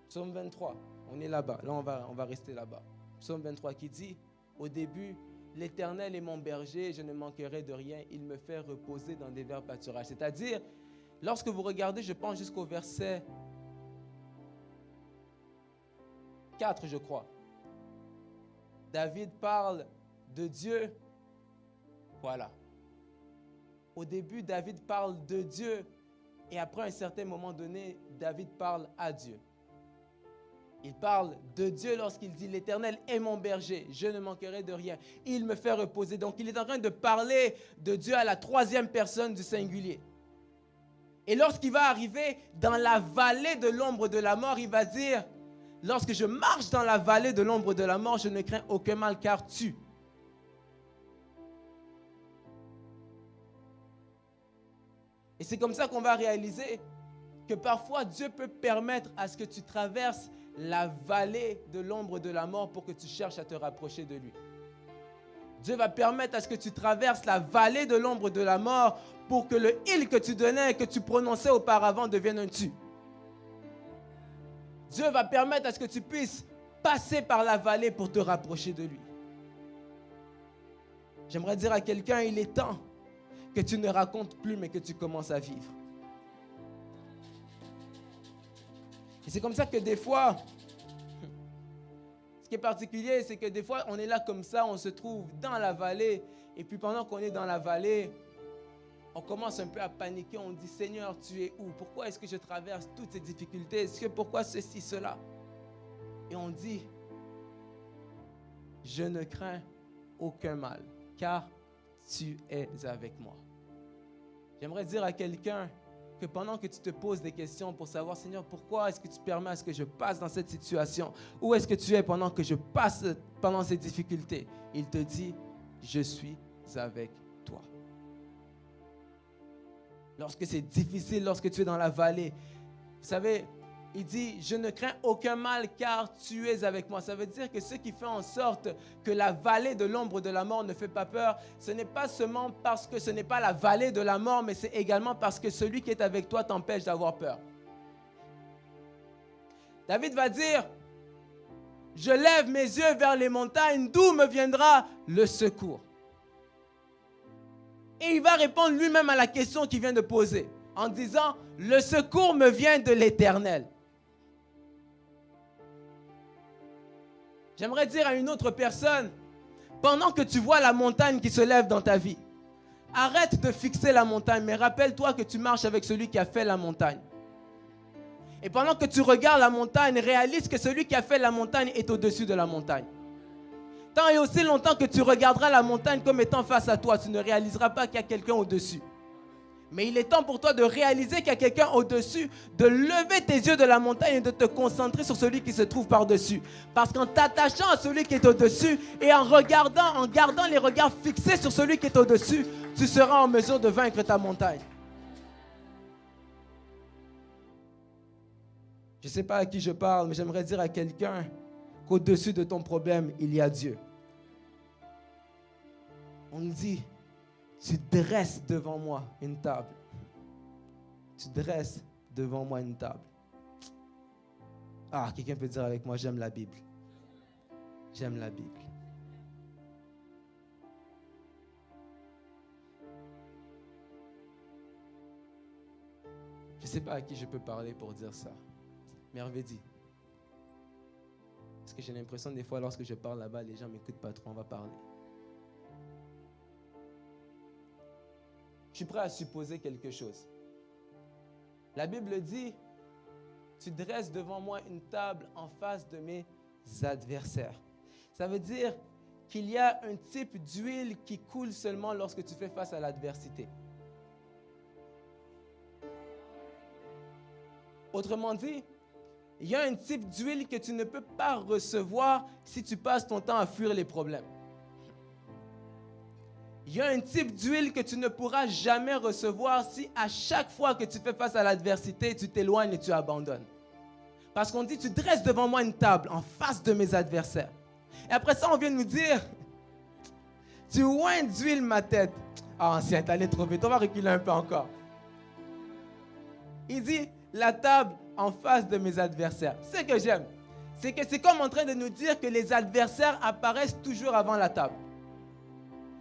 Psaume 23, on est là-bas. Là, on va rester là-bas. Psaume 23 qui dit, au début, l'Éternel est mon berger, je ne manquerai de rien, il me fait reposer dans des verts pâturages. C'est-à-dire, lorsque vous regardez, je pense jusqu'au verset 4, je crois. David parle de Dieu. Voilà. Au début, David parle de Dieu et après un certain moment donné, David parle à Dieu. Il parle de Dieu lorsqu'il dit « L'Éternel est mon berger, je ne manquerai de rien. Il me fait reposer. » Donc, il est en train de parler de Dieu à la troisième personne du singulier. Et lorsqu'il va arriver dans la vallée de l'ombre de la mort, il va dire « Lorsque je marche dans la vallée de l'ombre de la mort, je ne crains aucun mal car tu. » Et c'est comme ça qu'on va réaliser que parfois Dieu peut permettre à ce que tu traverses la vallée de l'ombre de la mort pour que tu cherches à te rapprocher de lui. Dieu va permettre à ce que tu traverses la vallée de l'ombre de la mort pour que le il que tu donnais, que tu prononçais auparavant devienne un tu. Dieu va permettre à ce que tu puisses passer par la vallée pour te rapprocher de lui. J'aimerais dire à quelqu'un, il est temps que tu ne racontes plus, mais que tu commences à vivre. Et c'est comme ça que des fois, ce qui est particulier, c'est que des fois, on est là comme ça, on se trouve dans la vallée, et puis pendant qu'on est dans la vallée, on commence un peu à paniquer, on dit, Seigneur, tu es où? Pourquoi est-ce que je traverse toutes ces difficultés? Est-ce que pourquoi ceci, cela? Et on dit, je ne crains aucun mal, car tu es avec moi. J'aimerais dire à quelqu'un que pendant que tu te poses des questions pour savoir, Seigneur, pourquoi est-ce que tu permets à ce que je passe dans cette situation? Où est-ce que tu es pendant que je passe pendant ces difficultés? Il te dit, je suis avec toi. Lorsque c'est difficile, lorsque tu es dans la vallée, vous savez, il dit, je ne crains aucun mal car tu es avec moi. Ça veut dire que ce qui fait en sorte que la vallée de l'ombre de la mort ne fait pas peur, ce n'est pas seulement parce que ce n'est pas la vallée de la mort, mais c'est également parce que celui qui est avec toi t'empêche d'avoir peur. David va dire, je lève mes yeux vers les montagnes, d'où me viendra le secours? Et il va répondre lui-même à la question qu'il vient de poser en disant, le secours me vient de l'Éternel. J'aimerais dire à une autre personne, pendant que tu vois la montagne qui se lève dans ta vie, arrête de fixer la montagne, mais rappelle-toi que tu marches avec celui qui a fait la montagne. Et pendant que tu regardes la montagne, réalise que celui qui a fait la montagne est au-dessus de la montagne. Tant et aussi longtemps que tu regarderas la montagne comme étant face à toi, tu ne réaliseras pas qu'il y a quelqu'un au-dessus. Mais il est temps pour toi de réaliser qu'il y a quelqu'un au-dessus, de lever tes yeux de la montagne et de te concentrer sur celui qui se trouve par-dessus. Parce qu'en t'attachant à celui qui est au-dessus et en gardant les regards fixés sur celui qui est au-dessus, tu seras en mesure de vaincre ta montagne. Je ne sais pas à qui je parle, mais j'aimerais dire à quelqu'un qu'au-dessus de ton problème, il y a Dieu. On nous dit, tu dresses devant moi une table. Tu dresses devant moi une table. Ah, quelqu'un peut dire avec moi, j'aime la Bible. J'aime la Bible. Je ne sais pas à qui je peux parler pour dire ça. Mais Hervé dit. Parce que j'ai l'impression des fois, lorsque je parle là-bas, les gens ne m'écoutent pas trop, on va parler. Je suis prêt à supposer quelque chose. La Bible dit, tu dresses devant moi une table en face de mes adversaires. Ça veut dire qu'il y a un type d'huile qui coule seulement lorsque tu fais face à l'adversité. Autrement dit, il y a un type d'huile que tu ne peux pas recevoir si tu passes ton temps à fuir les problèmes. Il y a un type d'huile que tu ne pourras jamais recevoir si à chaque fois que tu fais face à l'adversité, tu t'éloignes et tu abandonnes. Parce qu'on dit, tu dresses devant moi une table en face de mes adversaires. Et après ça, on vient nous dire, tu oins d'huile ma tête. Ah, on s'y est allé trop vite, on va reculer un peu encore. Il dit, la table en face de mes adversaires. Ce que j'aime, c'est que c'est comme en train de nous dire que les adversaires apparaissent toujours avant la table.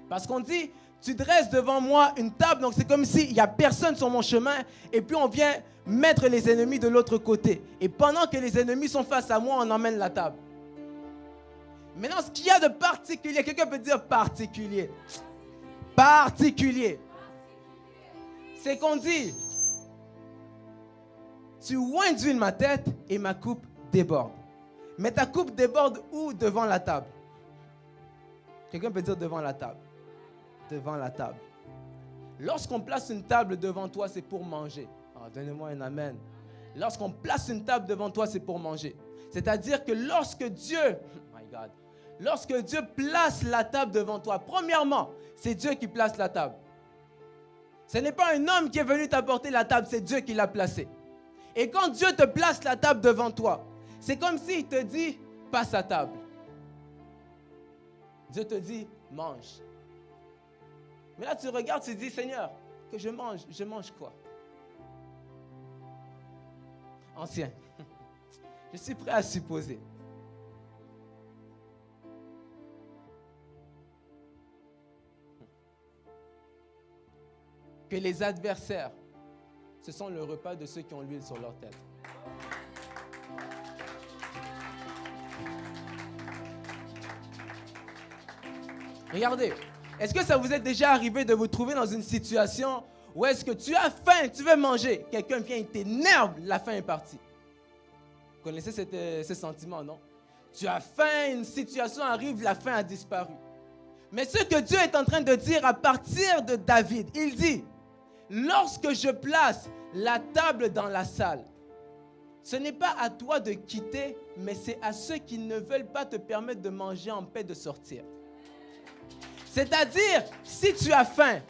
Parce qu'on dit, tu dresses devant moi une table, donc c'est comme s'il n'y a personne sur mon chemin, et puis on vient mettre les ennemis de l'autre côté. Et pendant que les ennemis sont face à moi, on emmène la table. Maintenant, ce qu'il y a de particulier, quelqu'un peut dire particulier. Particulier. C'est qu'on dit, tu oins d'huile ma tête et ma coupe déborde. Mais ta coupe déborde où? Devant la table. Quelqu'un peut dire devant la table. Devant la table. Lorsqu'on place une table devant toi, c'est pour manger. Oh, donnez-moi un amen. Lorsqu'on place une table devant toi, c'est pour manger. C'est-à-dire que lorsque Dieu place la table devant toi, premièrement, c'est Dieu qui place la table. Ce n'est pas un homme qui est venu t'apporter la table, c'est Dieu qui l'a placée. Et quand Dieu te place la table devant toi, c'est comme s'il te dit, passe à table. Dieu te dit, mange. Mais là, tu regardes, tu te dis, Seigneur, que je mange quoi? Ancien, je suis prêt à supposer. Que les adversaires, ce sont le repas de ceux qui ont l'huile sur leur tête. Regardez, est-ce que ça vous est déjà arrivé de vous trouver dans une situation où est-ce que tu as faim, tu veux manger, quelqu'un vient et t'énerve, la faim est partie. Vous connaissez ce sentiment, non? Tu as faim, une situation arrive, la faim a disparu. Mais ce que Dieu est en train de dire à partir de David, il dit, lorsque je place la table dans la salle, ce n'est pas à toi de quitter, mais c'est à ceux qui ne veulent pas te permettre de manger en paix de sortir. C'est-à-dire, si tu as faim,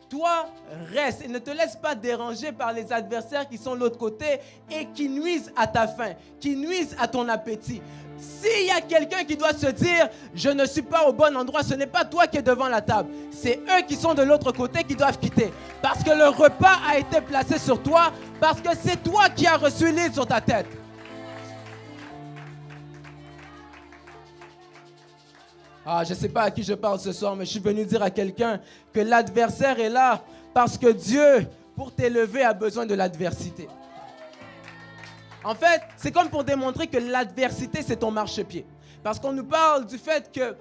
toi, reste et ne te laisse pas déranger par les adversaires qui sont de l'autre côté et qui nuisent à ta faim, qui nuisent à ton appétit. S'il y a quelqu'un qui doit se dire « je ne suis pas au bon endroit », ce n'est pas toi qui es devant la table. C'est eux qui sont de l'autre côté qui doivent quitter. Parce que le repas a été placé sur toi, parce que c'est toi qui as reçu l'huile sur ta tête. Ah, je ne sais pas à qui je parle ce soir, mais je suis venu dire à quelqu'un que l'adversaire est là parce que Dieu, pour t'élever, a besoin de l'adversité. En fait, c'est comme pour démontrer que l'adversité, c'est ton marchepied. Parce qu'on nous parle du fait que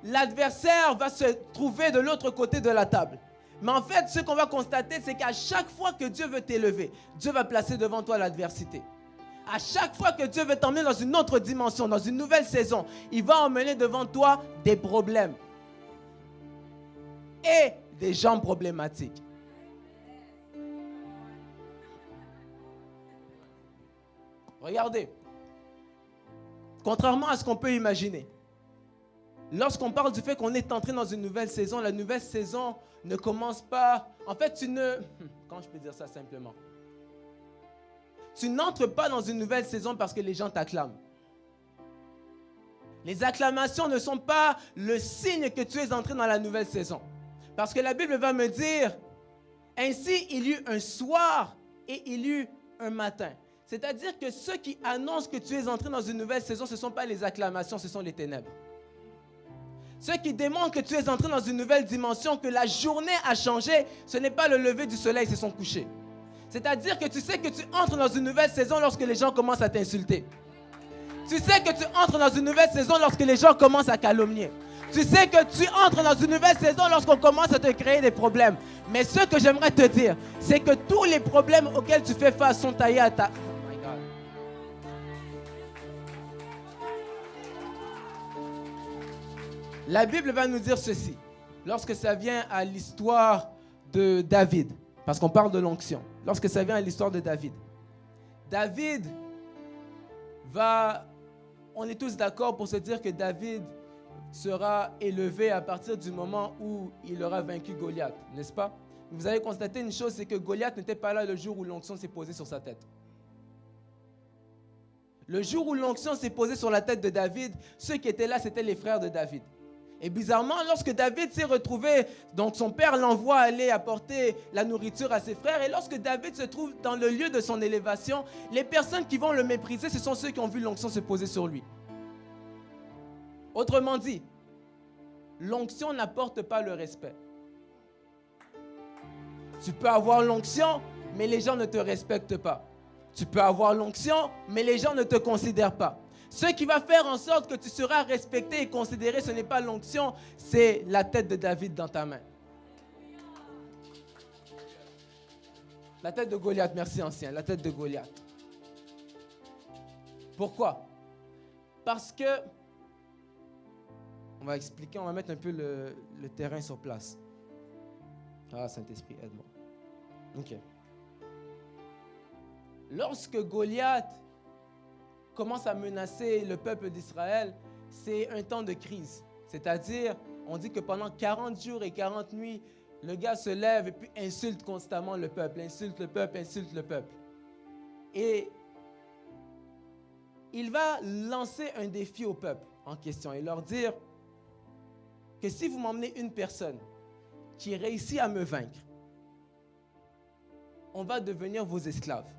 l'adversaire va se trouver de l'autre côté de la table. Mais en fait, ce qu'on va constater, c'est qu'à chaque fois que Dieu veut t'élever, Dieu va placer devant toi l'adversité. À chaque fois que Dieu veut t'emmener dans une autre dimension, dans une nouvelle saison, il va emmener devant toi des problèmes et des gens problématiques. Regardez, contrairement à ce qu'on peut imaginer, lorsqu'on parle du fait qu'on est entré dans une nouvelle saison, la nouvelle saison ne commence pas... En fait, comment je peux dire ça simplement? Tu n'entres pas dans une nouvelle saison parce que les gens t'acclament. Les acclamations ne sont pas le signe que tu es entré dans la nouvelle saison. Parce que la Bible va me dire, ainsi il y eut un soir et il y eut un matin. C'est-à-dire que ceux qui annoncent que tu es entré dans une nouvelle saison, ce ne sont pas les acclamations, ce sont les ténèbres. Ceux qui démontrent que tu es entré dans une nouvelle dimension, que la journée a changé, ce n'est pas le lever du soleil, c'est son coucher. C'est-à-dire que tu sais que tu entres dans une nouvelle saison lorsque les gens commencent à t'insulter. Tu sais que tu entres dans une nouvelle saison lorsque les gens commencent à calomnier. Tu sais que tu entres dans une nouvelle saison lorsqu'on commence à te créer des problèmes. Mais ce que j'aimerais te dire, c'est que tous les problèmes auxquels tu fais face sont taillés à ta... Oh my God. La Bible va nous dire ceci, lorsque ça vient à l'histoire de David, parce qu'on parle de l'onction. Lorsque ça vient à l'histoire de David. David on est tous d'accord pour se dire que David sera élevé à partir du moment où il aura vaincu Goliath, n'est-ce pas? Vous avez constaté une chose, c'est que Goliath n'était pas là le jour où l'onction s'est posée sur sa tête. Le jour où l'onction s'est posée sur la tête de David, ceux qui étaient là, c'étaient les frères de David. Et bizarrement, lorsque David s'est retrouvé, donc son père l'envoie aller apporter la nourriture à ses frères. Et lorsque David se trouve dans le lieu de son élévation, les personnes qui vont le mépriser, ce sont ceux qui ont vu l'onction se poser sur lui. Autrement dit, l'onction n'apporte pas le respect. Tu peux avoir l'onction, mais les gens ne te respectent pas. Tu peux avoir l'onction, mais les gens ne te considèrent pas. Ce qui va faire en sorte que tu seras respecté et considéré, ce n'est pas l'onction, c'est la tête de David dans ta main. La tête de Goliath, merci ancien, la tête de Goliath. Pourquoi? Parce que, on va expliquer, on va mettre un peu le terrain sur place. Ah, Saint-Esprit, aide-moi. Ok. Lorsque Goliath commence à menacer le peuple d'Israël, c'est un temps de crise. C'est-à-dire, on dit que pendant 40 jours et 40 nuits, le gars se lève et puis insulte constamment le peuple, insulte le peuple, insulte le peuple. Et il va lancer un défi au peuple en question et leur dire que si vous m'emmenez une personne qui réussit à me vaincre, on va devenir vos esclaves.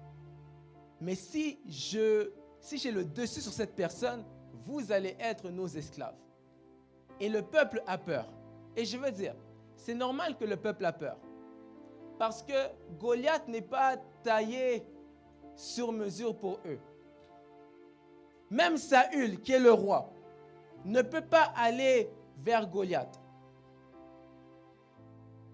Mais si j'ai le dessus sur cette personne, vous allez être nos esclaves. Et le peuple a peur. Et je veux dire, c'est normal que le peuple a peur. Parce que Goliath n'est pas taillé sur mesure pour eux. Même Saül, qui est le roi, ne peut pas aller vers Goliath.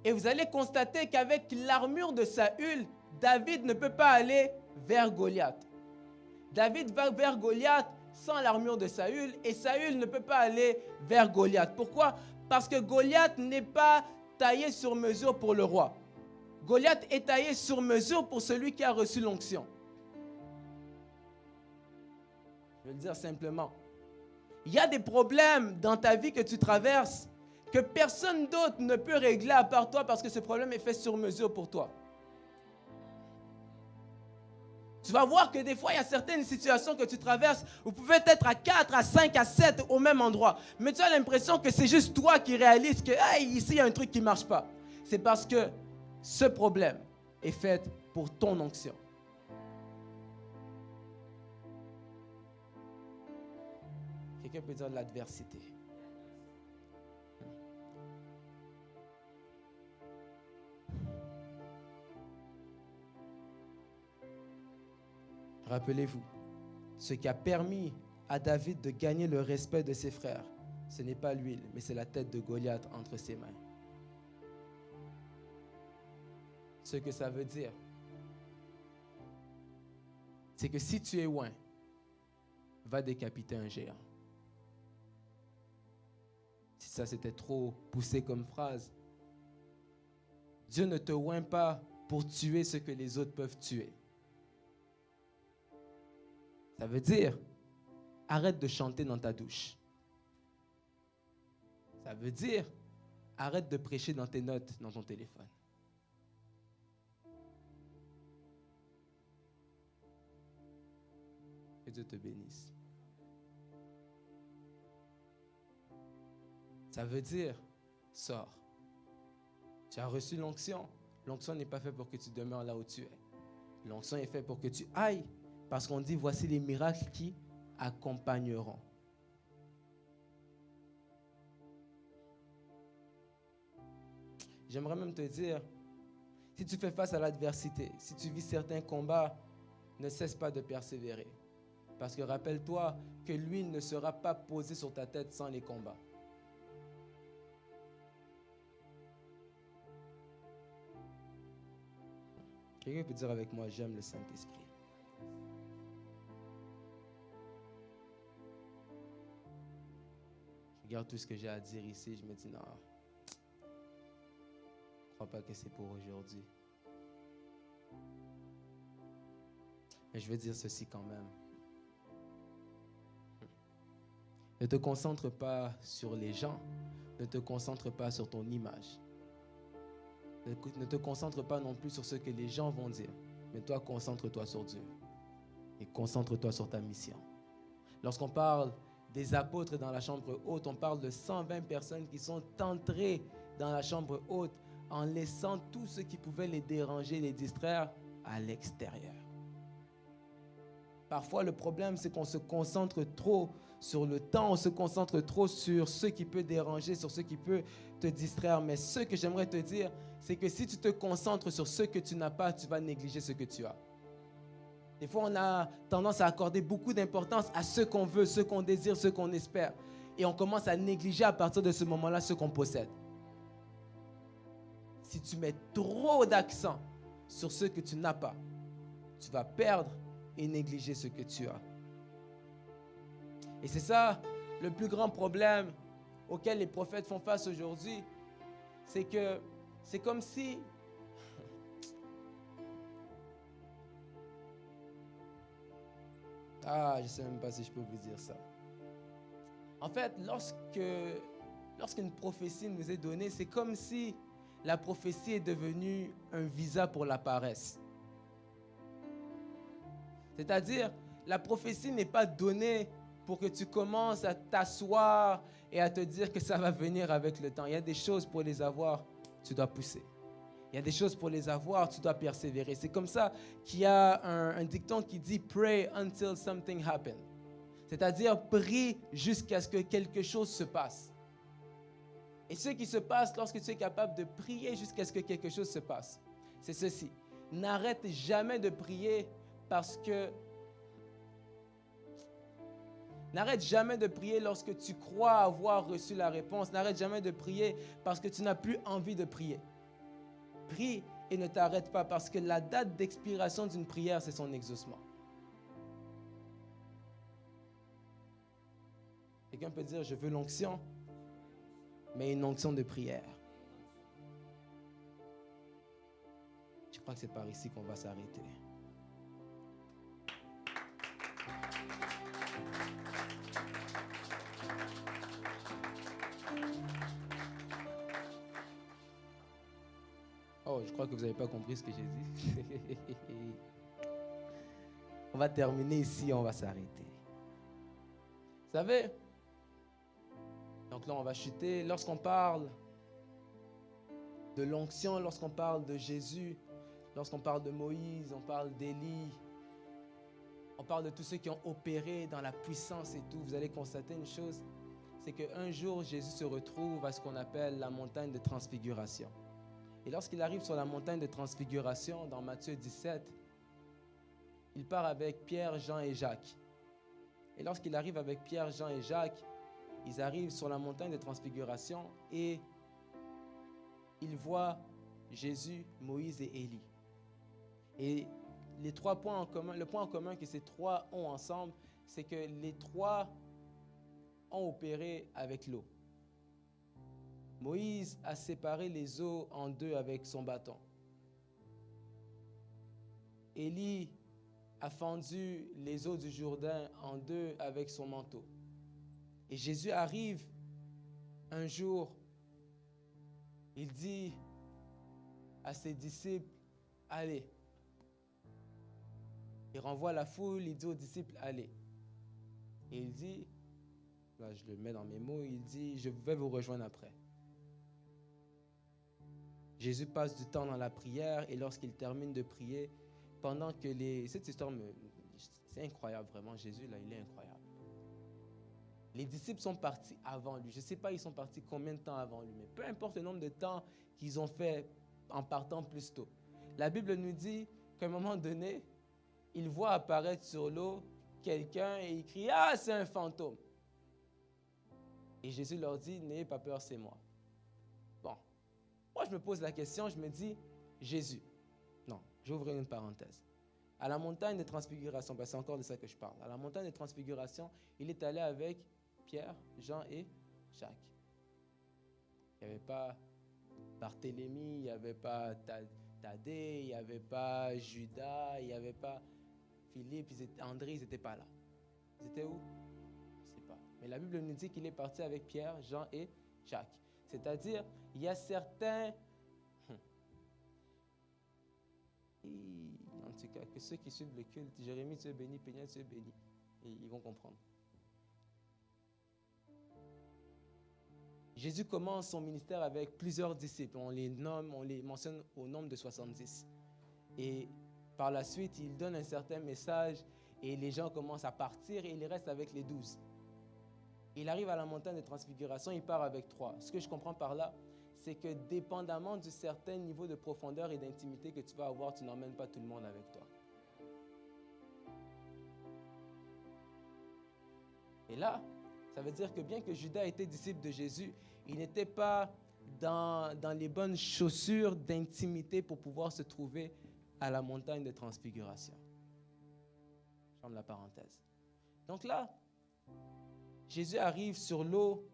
Et vous allez constater qu'avec l'armure de Saül, David ne peut pas aller vers Goliath. David va vers Goliath sans l'armure de Saül et Saül ne peut pas aller vers Goliath. Pourquoi? Parce que Goliath n'est pas taillé sur mesure pour le roi. Goliath est taillé sur mesure pour celui qui a reçu l'onction. Je vais le dire simplement. Il y a des problèmes dans ta vie que tu traverses que personne d'autre ne peut régler à part toi parce que ce problème est fait sur mesure pour toi. Tu vas voir que des fois, il y a certaines situations que tu traverses, vous pouvez être à 4, à 5, à 7 au même endroit. Mais tu as l'impression que c'est juste toi qui réalises que hey, ici, il y a un truc qui ne marche pas. C'est parce que ce problème est fait pour ton onction. Quelqu'un peut dire l'adversité. Rappelez-vous, ce qui a permis à David de gagner le respect de ses frères, ce n'est pas l'huile, mais c'est la tête de Goliath entre ses mains. Ce que ça veut dire, c'est que si tu es oint, va décapiter un géant. Si ça c'était trop poussé comme phrase, Dieu ne te oint pas pour tuer ce que les autres peuvent tuer. Ça veut dire, arrête de chanter dans ta douche. Ça veut dire, arrête de prêcher dans tes notes, dans ton téléphone. Que Dieu te bénisse. Ça veut dire, sors. Tu as reçu l'onction. L'onction n'est pas faite pour que tu demeures là où tu es. L'onction est faite pour que tu ailles. Parce qu'on dit, voici les miracles qui accompagneront. J'aimerais même te dire, si tu fais face à l'adversité, si tu vis certains combats, ne cesse pas de persévérer. Parce que rappelle-toi que l'huile ne sera pas posée sur ta tête sans les combats. Quelqu'un peut dire avec moi, j'aime le Saint-Esprit. Je regarde tout ce que j'ai à dire ici, je me dis non, je ne crois pas que c'est pour aujourd'hui. Mais je veux dire ceci quand même. Ne te concentre pas sur les gens, ne te concentre pas sur ton image. Ne te concentre pas non plus sur ce que les gens vont dire, mais toi, concentre-toi sur Dieu et concentre-toi sur ta mission. Lorsqu'on parle des apôtres dans la chambre haute, on parle de 120 personnes qui sont entrées dans la chambre haute en laissant tout ce qui pouvait les déranger, les distraire à l'extérieur. Parfois, le problème, c'est qu'on se concentre trop sur le temps, on se concentre trop sur ce qui peut déranger, sur ce qui peut te distraire. Mais ce que j'aimerais te dire, c'est que si tu te concentres sur ce que tu n'as pas, tu vas négliger ce que tu as. Des fois, on a tendance à accorder beaucoup d'importance à ce qu'on veut, ce qu'on désire, ce qu'on espère. Et on commence à négliger à partir de ce moment-là ce qu'on possède. Si tu mets trop d'accent sur ce que tu n'as pas, tu vas perdre et négliger ce que tu as. Et c'est ça le plus grand problème auquel les prophètes font face aujourd'hui. C'est que c'est comme si... je ne sais même pas si je peux vous dire ça. En fait, lorsqu'une prophétie nous est donnée, c'est comme si la prophétie est devenue un visa pour la paresse. C'est-à-dire, la prophétie n'est pas donnée pour que tu commences à t'asseoir et à te dire que ça va venir avec le temps. Il y a des choses pour les avoir, tu dois pousser. Il y a des choses pour les avoir, tu dois persévérer. C'est comme ça qu'il y a un dicton qui dit « Pray until something happens ». C'est-à-dire, prie jusqu'à ce que quelque chose se passe. Et ce qui se passe lorsque tu es capable de prier jusqu'à ce que quelque chose se passe, c'est ceci. N'arrête jamais de prier parce que... N'arrête jamais de prier lorsque tu crois avoir reçu la réponse. N'arrête jamais de prier parce que tu n'as plus envie de prier. Prie et ne t'arrête pas parce que la date d'expiration d'une prière, c'est son exaucement. Quelqu'un peut dire, je veux l'onction, mais une onction de prière. Je crois que c'est par ici qu'on va s'arrêter. Oh, je crois que vous n'avez pas compris ce que j'ai dit. On va terminer ici, on va s'arrêter. Vous savez, donc là on va chuter. Lorsqu'on parle de l'onction, lorsqu'on parle de Jésus, lorsqu'on parle de Moïse, on parle d'Élie, on parle de tous ceux qui ont opéré dans la puissance et tout, vous allez constater une chose, c'est qu'un jour Jésus se retrouve à ce qu'on appelle la montagne de transfiguration. Et lorsqu'il arrive sur la montagne de transfiguration, dans Matthieu 17, il part avec Pierre, Jean et Jacques. Et lorsqu'il arrive avec Pierre, Jean et Jacques, ils arrivent sur la montagne de transfiguration et ils voient Jésus, Moïse et Élie. Et les trois points en commun, le point en commun que ces trois ont ensemble, c'est que les trois ont opéré avec l'eau. Moïse a séparé les eaux en deux avec son bâton. Élie a fendu les eaux du Jourdain en deux avec son manteau. Et Jésus arrive un jour, il dit à ses disciples, allez. Il renvoie la foule, il dit aux disciples, allez. Et il dit, là je le mets dans mes mots, il dit, je vais vous rejoindre après. Jésus passe du temps dans la prière et lorsqu'il termine de prier, pendant que cette histoire, c'est incroyable vraiment, Jésus là, il est incroyable. Les disciples sont partis avant lui. Je ne sais pas, ils sont partis combien de temps avant lui, mais peu importe le nombre de temps qu'ils ont fait en partant plus tôt. La Bible nous dit qu'à un moment donné, ils voient apparaître sur l'eau quelqu'un et ils crient « Ah, c'est un fantôme !» Et Jésus leur dit « N'ayez pas peur, c'est moi. » Bon, moi je me pose la question, je me dis « Jésus ». Non, j'ouvre une parenthèse. À la montagne de transfiguration, c'est encore de ça que je parle. À la montagne de transfiguration, il est allé avec Pierre, Jean et Jacques. Il n'y avait pas Barthélemy, il n'y avait pas Thaddée, il n'y avait pas Judas, il n'y avait pas Philippe, André, ils n'étaient pas là. Ils étaient où? Je ne sais pas. Mais la Bible nous dit qu'il est parti avec Pierre, Jean et Jacques. C'est-à-dire, il y a certains... En tout cas, que ceux qui suivent le culte, Jérémie, tu es béni, Péniel, tu es béni. Et ils vont comprendre. Jésus commence son ministère avec plusieurs disciples. On les nomme, on les mentionne au nombre de 70. Et par la suite, il donne un certain message et les gens commencent à partir et il reste avec les 12. Il arrive à la montagne de transfiguration, il part avec 3. Ce que je comprends par là, c'est que dépendamment du certain niveau de profondeur et d'intimité que tu vas avoir, tu n'emmènes pas tout le monde avec toi. Et là, ça veut dire que bien que Judas était disciple de Jésus, il n'était pas dans les bonnes chaussures d'intimité pour pouvoir se trouver à la montagne de transfiguration. Je ferme la parenthèse. Donc là, Jésus arrive sur l'eau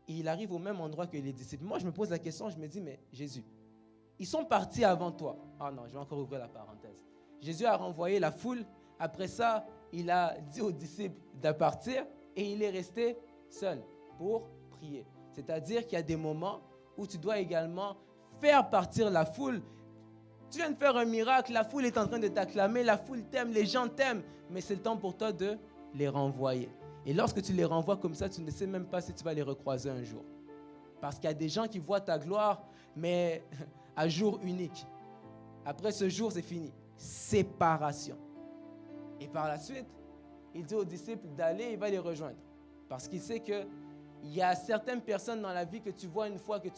et il arrive au même endroit que les disciples. Moi, je me pose la question, je me dis, mais Jésus, ils sont partis avant toi. Ah non, je vais encore ouvrir la parenthèse. Jésus a renvoyé la foule. Après ça, il a dit aux disciples de partir et il est resté seul pour prier. C'est-à-dire qu'il y a des moments où tu dois également faire partir la foule. Tu viens de faire un miracle, la foule est en train de t'acclamer, la foule t'aime, les gens t'aiment, mais c'est le temps pour toi de les renvoyer. Et lorsque tu les renvoies comme ça, tu ne sais même pas si tu vas les recroiser un jour. Parce qu'il y a des gens qui voient ta gloire, mais à jour unique. Après ce jour, c'est fini. Séparation. Et par la suite, il dit aux disciples d'aller, il va les rejoindre. Parce qu'il sait qu'il y a certaines personnes dans la vie que tu vois une fois que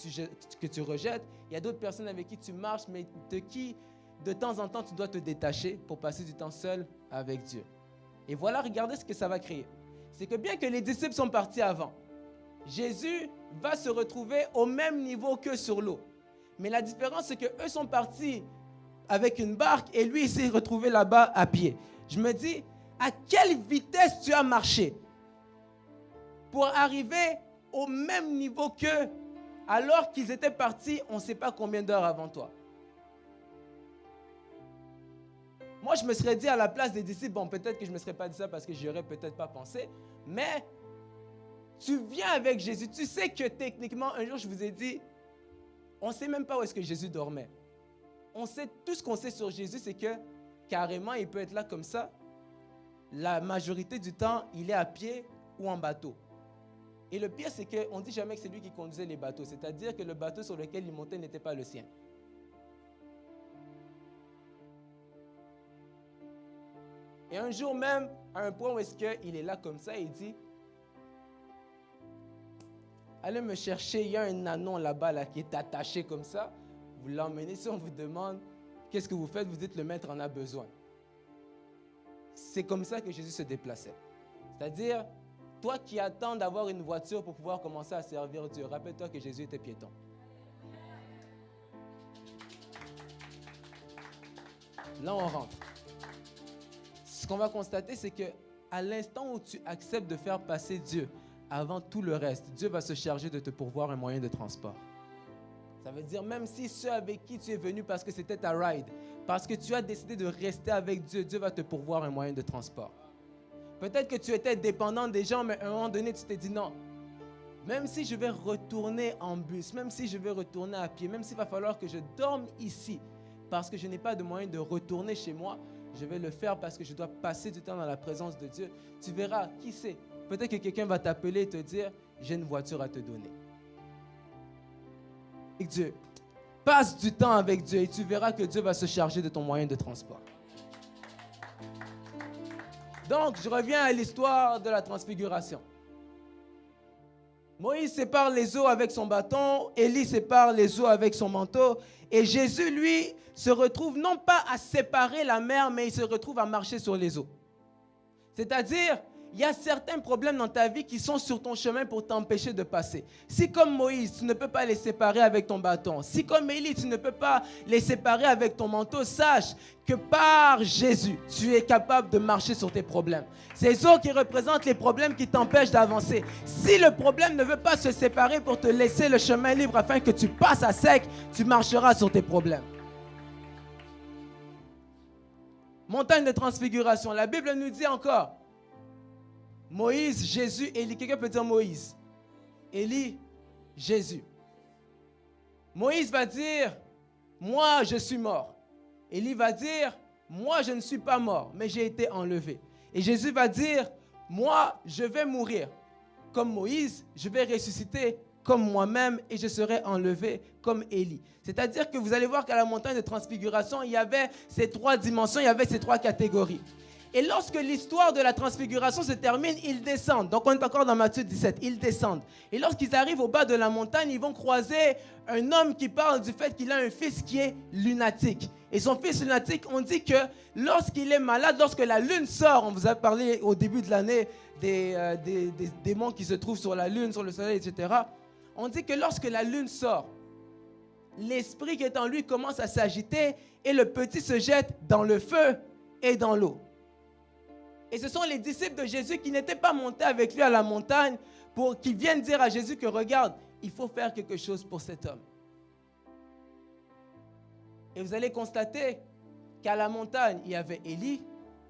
tu rejettes. Il y a d'autres personnes avec qui tu marches, mais de qui, de temps en temps, tu dois te détacher pour passer du temps seul avec Dieu. Et voilà, regardez ce que ça va créer. C'est que bien que les disciples sont partis avant, Jésus va se retrouver au même niveau qu'eux sur l'eau. Mais la différence, c'est qu'eux sont partis avec une barque et lui, il s'est retrouvé là-bas à pied. Je me dis, à quelle vitesse tu as marché pour arriver au même niveau qu'eux alors qu'ils étaient partis, on ne sait pas combien d'heures avant toi. Moi, je me serais dit à la place des disciples, bon, peut-être que je ne me serais pas dit ça parce que je n'y aurais peut-être pas pensé, mais tu viens avec Jésus. Tu sais que techniquement, un jour, je vous ai dit, on ne sait même pas où est-ce que Jésus dormait. Tout ce qu'on sait sur Jésus, c'est que carrément, il peut être là comme ça. La majorité du temps, il est à pied ou en bateau. Et le pire, c'est qu'on ne dit jamais que c'est lui qui conduisait les bateaux. C'est-à-dire que le bateau sur lequel il montait n'était pas le sien. Et un jour même, à un point où est-ce qu'il est là comme ça, il dit, allez me chercher, il y a un anon là-bas là, qui est attaché comme ça. Vous l'emmenez, si on vous demande, qu'est-ce que vous faites? Vous dites, le maître en a besoin. C'est comme ça que Jésus se déplaçait. C'est-à-dire, toi qui attends d'avoir une voiture pour pouvoir commencer à servir Dieu, rappelle-toi que Jésus était piéton. Là, on rentre. Ce qu'on va constater, c'est qu'à l'instant où tu acceptes de faire passer Dieu avant tout le reste, Dieu va se charger de te pourvoir un moyen de transport. Ça veut dire, même si ceux avec qui tu es venu parce que c'était ta ride, parce que tu as décidé de rester avec Dieu, Dieu va te pourvoir un moyen de transport. Peut-être que tu étais dépendant des gens, mais à un moment donné, tu t'es dit non. Même si je vais retourner en bus, même si je vais retourner à pied, même s'il va falloir que je dorme ici, parce que je n'ai pas de moyen de retourner chez moi, je vais le faire parce que je dois passer du temps dans la présence de Dieu. Tu verras, qui sait, peut-être que quelqu'un va t'appeler et te dire, j'ai une voiture à te donner. Et Dieu, passe du temps avec Dieu et tu verras que Dieu va se charger de ton moyen de transport. Donc, je reviens à l'histoire de la transfiguration. Moïse sépare les eaux avec son bâton, Élie sépare les eaux avec son manteau, et Jésus, lui, se retrouve non pas à séparer la mer, mais il se retrouve à marcher sur les eaux. C'est-à-dire, il y a certains problèmes dans ta vie qui sont sur ton chemin pour t'empêcher de passer. Si comme Moïse, tu ne peux pas les séparer avec ton bâton, si comme Élie, tu ne peux pas les séparer avec ton manteau, sache que par Jésus, tu es capable de marcher sur tes problèmes. Ces eaux qui représentent les problèmes qui t'empêchent d'avancer. Si le problème ne veut pas se séparer pour te laisser le chemin libre afin que tu passes à sec, tu marcheras sur tes problèmes. Montagne de transfiguration. La Bible nous dit encore, Moïse, Jésus, Élie. Quelqu'un peut dire Moïse, Élie, Jésus. Moïse va dire, moi je suis mort. Élie va dire, moi je ne suis pas mort, mais j'ai été enlevé. Et Jésus va dire, moi je vais mourir comme Moïse, je vais ressusciter comme moi-même et je serai enlevé comme Élie. C'est-à-dire que vous allez voir qu'à la montagne de transfiguration, il y avait ces trois dimensions, il y avait ces trois catégories. Et lorsque l'histoire de la transfiguration se termine, ils descendent. Donc on est encore dans Matthieu 17, ils descendent. Et lorsqu'ils arrivent au bas de la montagne, ils vont croiser un homme qui parle du fait qu'il a un fils qui est lunatique. Et son fils lunatique, on dit que lorsqu'il est malade, lorsque la lune sort, on vous a parlé au début de l'année des démons qui se trouvent sur la lune, sur le soleil, etc. On dit que lorsque la lune sort, l'esprit qui est en lui commence à s'agiter et le petit se jette dans le feu et dans l'eau. Et ce sont les disciples de Jésus qui n'étaient pas montés avec lui à la montagne qui viennent dire à Jésus que regarde, il faut faire quelque chose pour cet homme. Et vous allez constater qu'à la montagne, il y avait Élie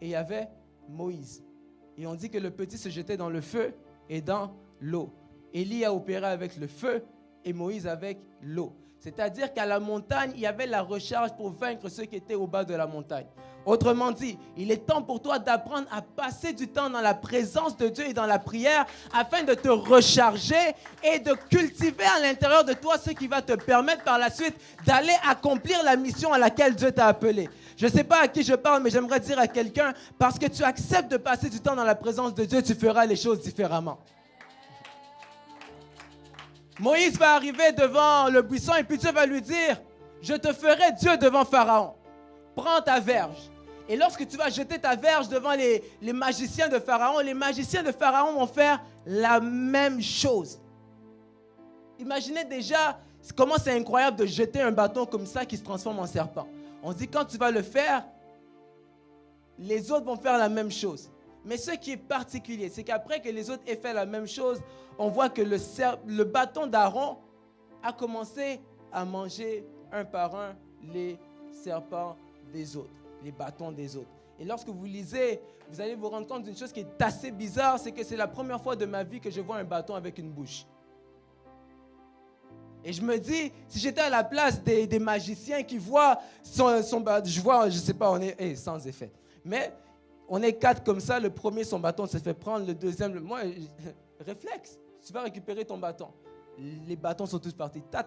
et il y avait Moïse. Et on dit que le petit se jetait dans le feu et dans l'eau. Élie a opéré avec le feu et Moïse avec l'eau. C'est-à-dire qu'à la montagne, il y avait la recharge pour vaincre ceux qui étaient au bas de la montagne. Autrement dit, il est temps pour toi d'apprendre à passer du temps dans la présence de Dieu et dans la prière afin de te recharger et de cultiver à l'intérieur de toi ce qui va te permettre par la suite d'aller accomplir la mission à laquelle Dieu t'a appelé. Je ne sais pas à qui je parle, mais j'aimerais dire à quelqu'un, parce que tu acceptes de passer du temps dans la présence de Dieu, tu feras les choses différemment. Moïse va arriver devant le buisson et puis Dieu va lui dire, je te ferai Dieu devant Pharaon. Prends ta verge. Et lorsque tu vas jeter ta verge devant les magiciens de Pharaon, les magiciens de Pharaon vont faire la même chose. Imaginez déjà comment c'est incroyable de jeter un bâton comme ça qui se transforme en serpent. On se dit quand tu vas le faire, les autres vont faire la même chose. Mais ce qui est particulier, c'est qu'après que les autres aient fait la même chose, on voit que le bâton d'Aaron a commencé à manger un par un les serpents des autres, les bâtons des autres. Et lorsque vous lisez, vous allez vous rendre compte d'une chose qui est assez bizarre, c'est que c'est la première fois de ma vie que je vois un bâton avec une bouche. Et je me dis, si j'étais à la place des magiciens qui voient son bâton, je sais pas, on est sans effet. Mais on est 4 comme ça, le premier, son bâton se fait prendre, le deuxième, moi, réflexe, tu vas récupérer ton bâton. Les bâtons sont tous partis, ta.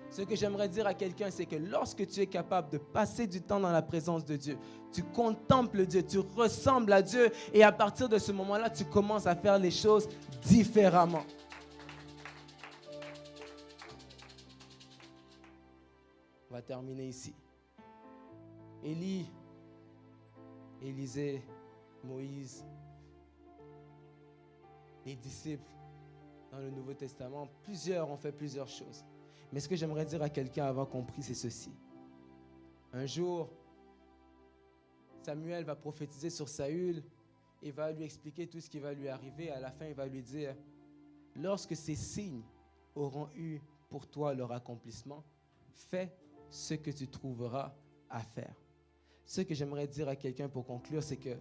Ce que j'aimerais dire à quelqu'un, c'est que lorsque tu es capable de passer du temps dans la présence de Dieu, tu contemples Dieu, tu ressembles à Dieu, et à partir de ce moment-là, tu commences à faire les choses différemment. On va terminer ici. Élisée, Moïse, les disciples dans le Nouveau Testament, plusieurs ont fait plusieurs choses. Mais ce que j'aimerais dire à quelqu'un avant qu'on prie, c'est ceci. Un jour, Samuel va prophétiser sur Saül et va lui expliquer tout ce qui va lui arriver. À la fin, il va lui dire, lorsque ces signes auront eu pour toi leur accomplissement, fais ce que tu trouveras à faire. Ce que j'aimerais dire à quelqu'un pour conclure, c'est que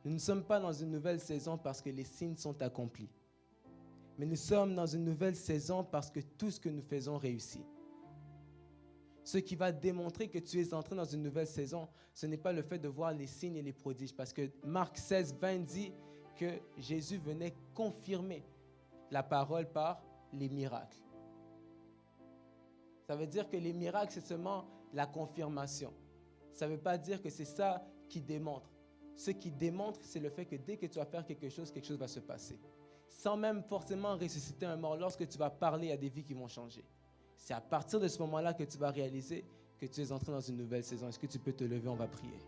nous ne sommes pas dans une nouvelle saison parce que les signes sont accomplis. Mais nous sommes dans une nouvelle saison parce que tout ce que nous faisons réussit. Ce qui va démontrer que tu es entré dans une nouvelle saison, ce n'est pas le fait de voir les signes et les prodiges. Parce que Marc 16, 20 dit que Jésus venait confirmer la parole par les miracles. Ça veut dire que les miracles, c'est seulement la confirmation. Ça ne veut pas dire que c'est ça qui démontre. Ce qui démontre, c'est le fait que dès que tu vas faire quelque chose va se passer. Sans même forcément ressusciter un mort, lorsque tu vas parler, il y a des vies qui vont changer. C'est à partir de ce moment-là que tu vas réaliser que tu es entré dans une nouvelle saison. Est-ce que tu peux te lever? On va prier.